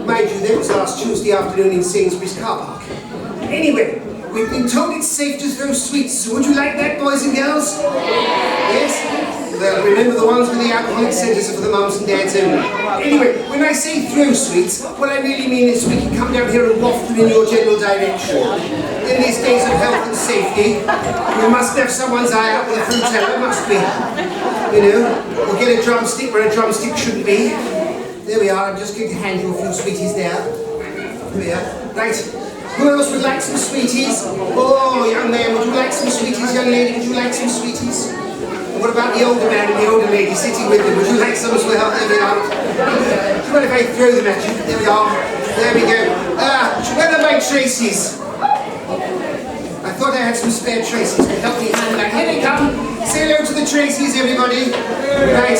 Mind you, that was last Tuesday afternoon in Sainsbury's car park. Anyway, we've been told it's safe to throw sweets, so would you like that, boys and girls? Yes? Well, remember the ones with the alcoholic centres are for the mums and dads only. Anyway, when I say throw sweets, what I really mean is we can come down here and waft them in your general direction. In these days of health and safety, we must have someone's eye out with a frutella, must we? You know, or get a drumstick where a drumstick shouldn't be. There we are, I'm just going to hand you a few sweeties there. There we are. Right. Who else would like some sweeties? Oh, young man, would you like some sweeties? Young lady, would you like some sweeties? And what about the older man and the older lady sitting with them? Would you like some as well? There we are. Do you mind if I throw them at you? There we are. There we go. Where are my Tracy's? I thought I had some spare Tracy's to help me hand back. Here they come. Say hello to the Tracy's, everybody. Right.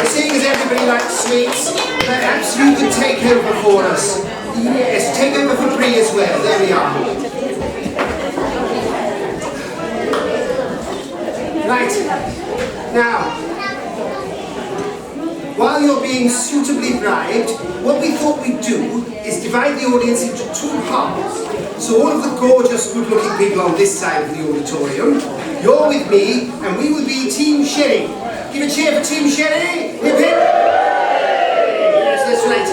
Seeing as everybody likes sweets, perhaps you could take over for us. Yes, take over for Bree as well. There we are. Right. Now, while you're being suitably bribed, what we thought we'd do is divide the audience into two halves. So all of the gorgeous, good-looking people on this side of the auditorium, you're with me, and we will be Team Sherry. Give a cheer for Team Sherry. Hip hip. Yes, that's right.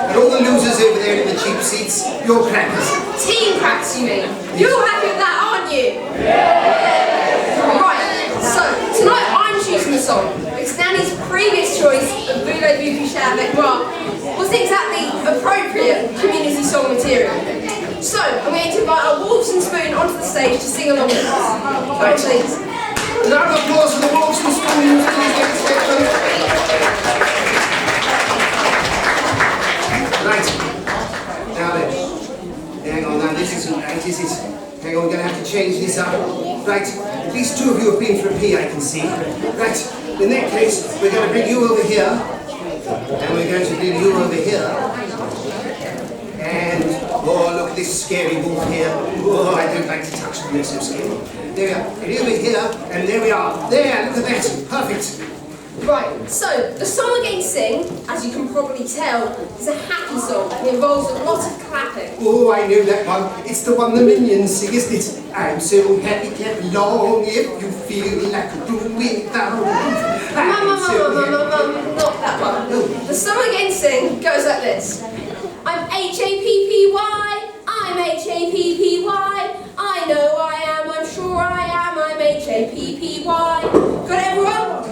And all the losers over there in the cheap seats, you're crackers. Team cracks, you mean? You're happy with that, aren't you? Right, so tonight I'm choosing the song because Nanny's previous choice of Voulez-vous coucher avec moi wasn't exactly appropriate community song material. So I'm going to invite our Wolves and Spoon onto the stage to sing along with us. Go on, please. A round of applause for the Wolves and Spoons, please, ladies and gentlemen. Right. Now then. Hang on now, this isn't right, is it? Hang on, we're going to have to change this up. Right. At least two of you have been for a pee, I can see. Right. In that case, we're going to bring you over here. And we're going to bring you over here. And, oh, look at this scary wolf here. Oh, I don't like to touch them, they're so scary. There we are. And over here, and there we are. There, look at that. Perfect. Right, so the song we're going to sing, as you can probably tell, is a happy song. It involves a lot of clapping. Oh, I know that one. It's the one the minions sing, isn't it? I'm so happy, clap along if you feel like a room without a roof. Not that one. The song we're going to sing goes like this. I'm H-A-P-P-Y, I'm H-A-P-P-Y, I know I am, I'm sure I am, I'm H-A-P-P-Y. Got it, everyone?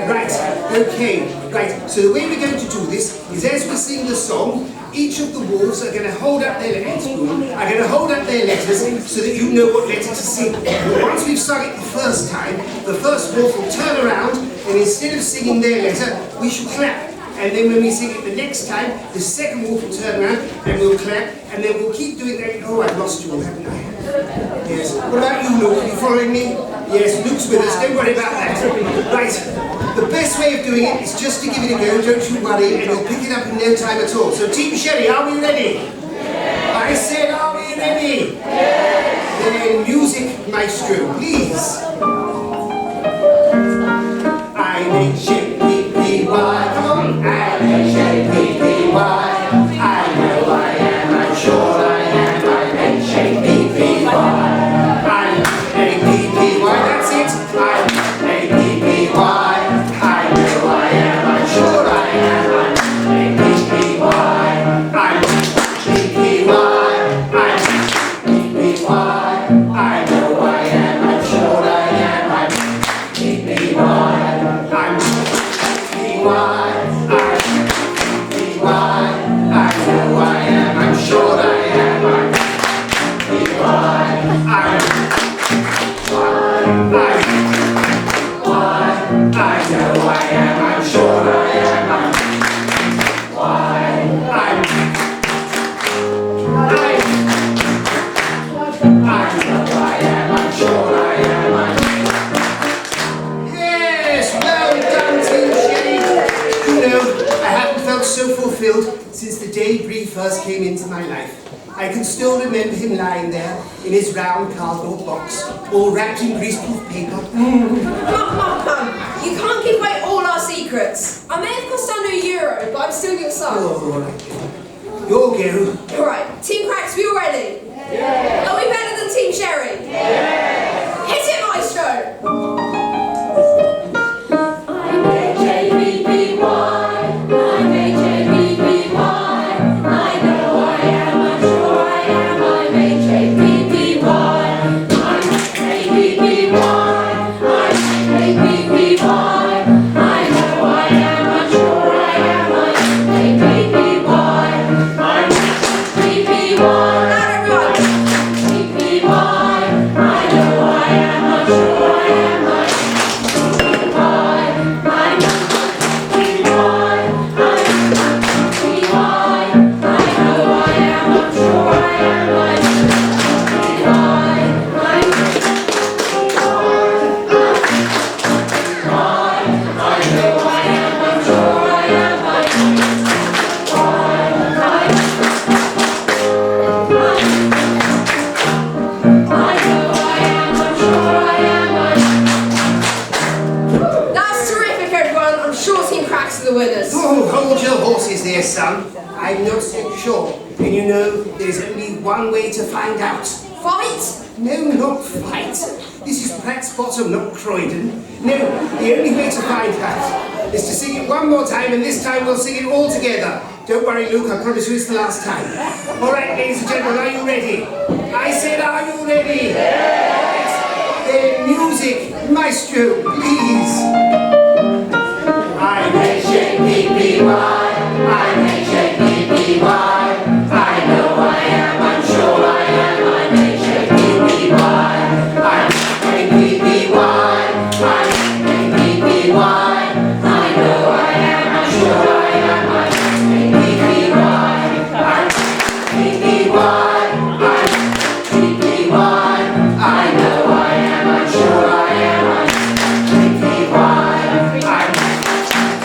Right, okay, right. So the way we're going to do this is as we sing the song, each of the wolves are going to hold up their letters, are going to hold up their letters so that you know what letter to sing. Once we've sung it the first time, the first wolf will turn around and instead of singing their letter, we shall clap. And then when we sing it the next time, the second wolf will turn around and we'll clap, and then we'll keep doing that. Oh, I've lost you all, haven't I? Yes. What about you, Luke? Are you following me? Yes, Luke's with us. Don't worry about that. Right. The best way of doing it is just to give it a go. Don't you worry, and you'll pick it up in no time at all. So, Team Sherry, are we ready? I said, are we ready? Then music, maestro, please. I-H-A-P-P-Y. Come on. I-H-A-P-P-Y. I know I am. I'm sure I am. I-H-A-P-P-Y. I-H-A-P-P-Y. That's it. I-H-A-P-P-Y. I know I am. I'm sure I am. I-H-A-P-P-Y. I-H-A-P-P-Y. I-H-A-P-P-Y. I know I am. I'm sure I am. I-H-A-P-P-Y. So fulfilled since the day Bree first came into my life. I can still remember him lying there in his round cardboard box, all wrapped in greaseproof paper. Mum, you can't give away all our secrets. I may have cost under €1, but I'm still your son. Oh, all right. You'll go. All right, Team Cracks, we all ready? Yeah. Are we better than Team Sherry? Yeah. Hit it, maestro! I'm not so sure. And you know, there's only one way to find out. Fight? No, not fight. This is Pratt's Bottom, not Croydon. No, the only way to find out is to sing it one more time, and this time we'll sing it all together. Don't worry, Luke, I promise you it's the last time. All right, ladies and gentlemen, are you ready? I said, are you ready? Yes! Then music, maestro, please. I-H-A-P-P-Y. I-H-A-P-P-Y. I know I am, I'm sure I am. I-H-A-P-P-Y. I-H-A-P-P-Y. I-H-A-P-P-Y. I know I am, I'm sure I am. I-H-A-P-P-Y. I-H-A-P-P-Y. I-H-A-P-P-Y. I know I am, I'm sure I am. I-H-A-P-P-Y. I-H-A-P-P-Y.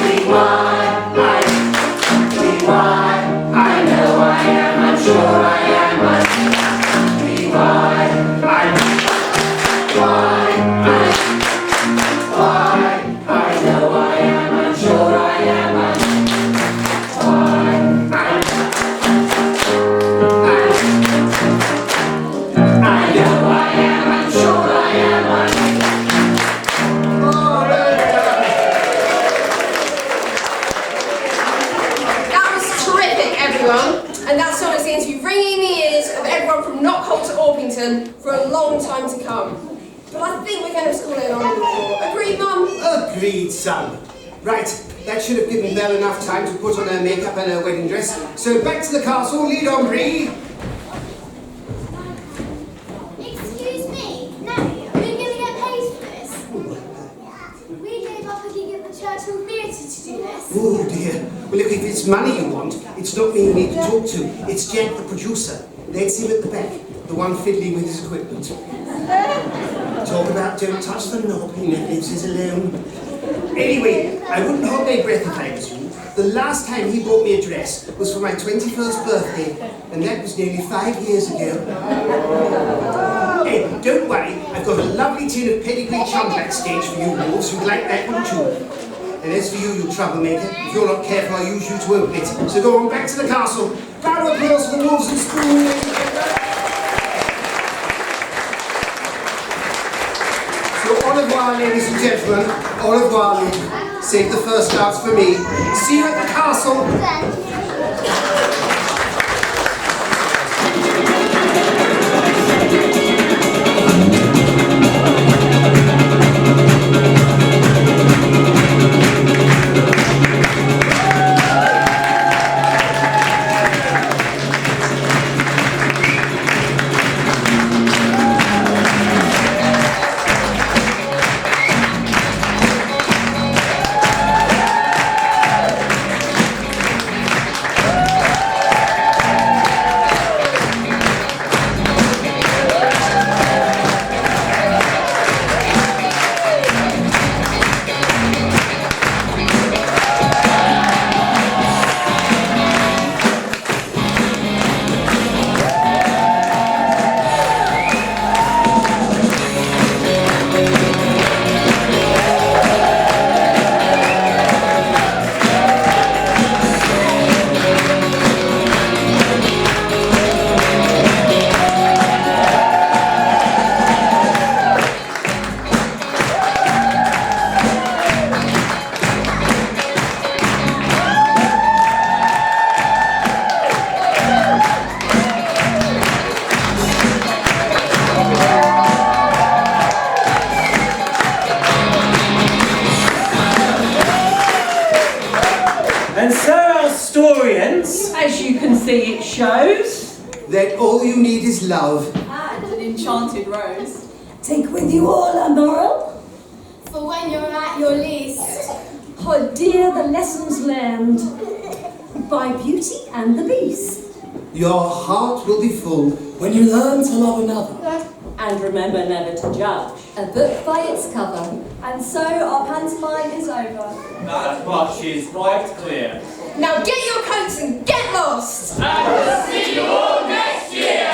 And that song is going to be ringing in the ears of everyone from Knockholt to Orpington for a long time to come. But I think we're going to call it on before. Agreed, Mum? Agreed, son. Right, that should have given Belle enough time to put on her makeup and her wedding dress. So back to the castle, lead on, Bree. Excuse me, no, we're going to get paid for this. We gave up a gig at the Churchill Theatre to do this. Oh dear. Well, look, if it's money you want, it's not me you need to talk to. It's Jack, the producer. That's him at the back, the one fiddling with his equipment. Talk about don't touch the knob, he never leaves us alone. Anyway, I wouldn't hold my breath if I was you. The last time he bought me a dress was for my 21st birthday, and that was nearly 5 years ago. Hey, don't worry, I've got a lovely tin of pedigree chum backstage for you wolves who'd like that one too. And as for you, you troublemaker, if you're not careful, I'll use you to open it. So go on back to the castle. Round of applause for the wolves and spoon. So au revoir, ladies and gentlemen. Au revoir, lady. Save the first dance for me. See you at the castle. And so our story ends. As you can see, it shows that all you need is love. And an enchanted rose. Take with you all a moral. For when you're at your least. Oh dear, the lessons learned by Beauty and the Beast. Your heart will be full when you learn to love another. And remember never to judge. A book by its cover. And so our pantomime is over. That much is quite clear. Now get your coats and get lost! And we'll see you all next year!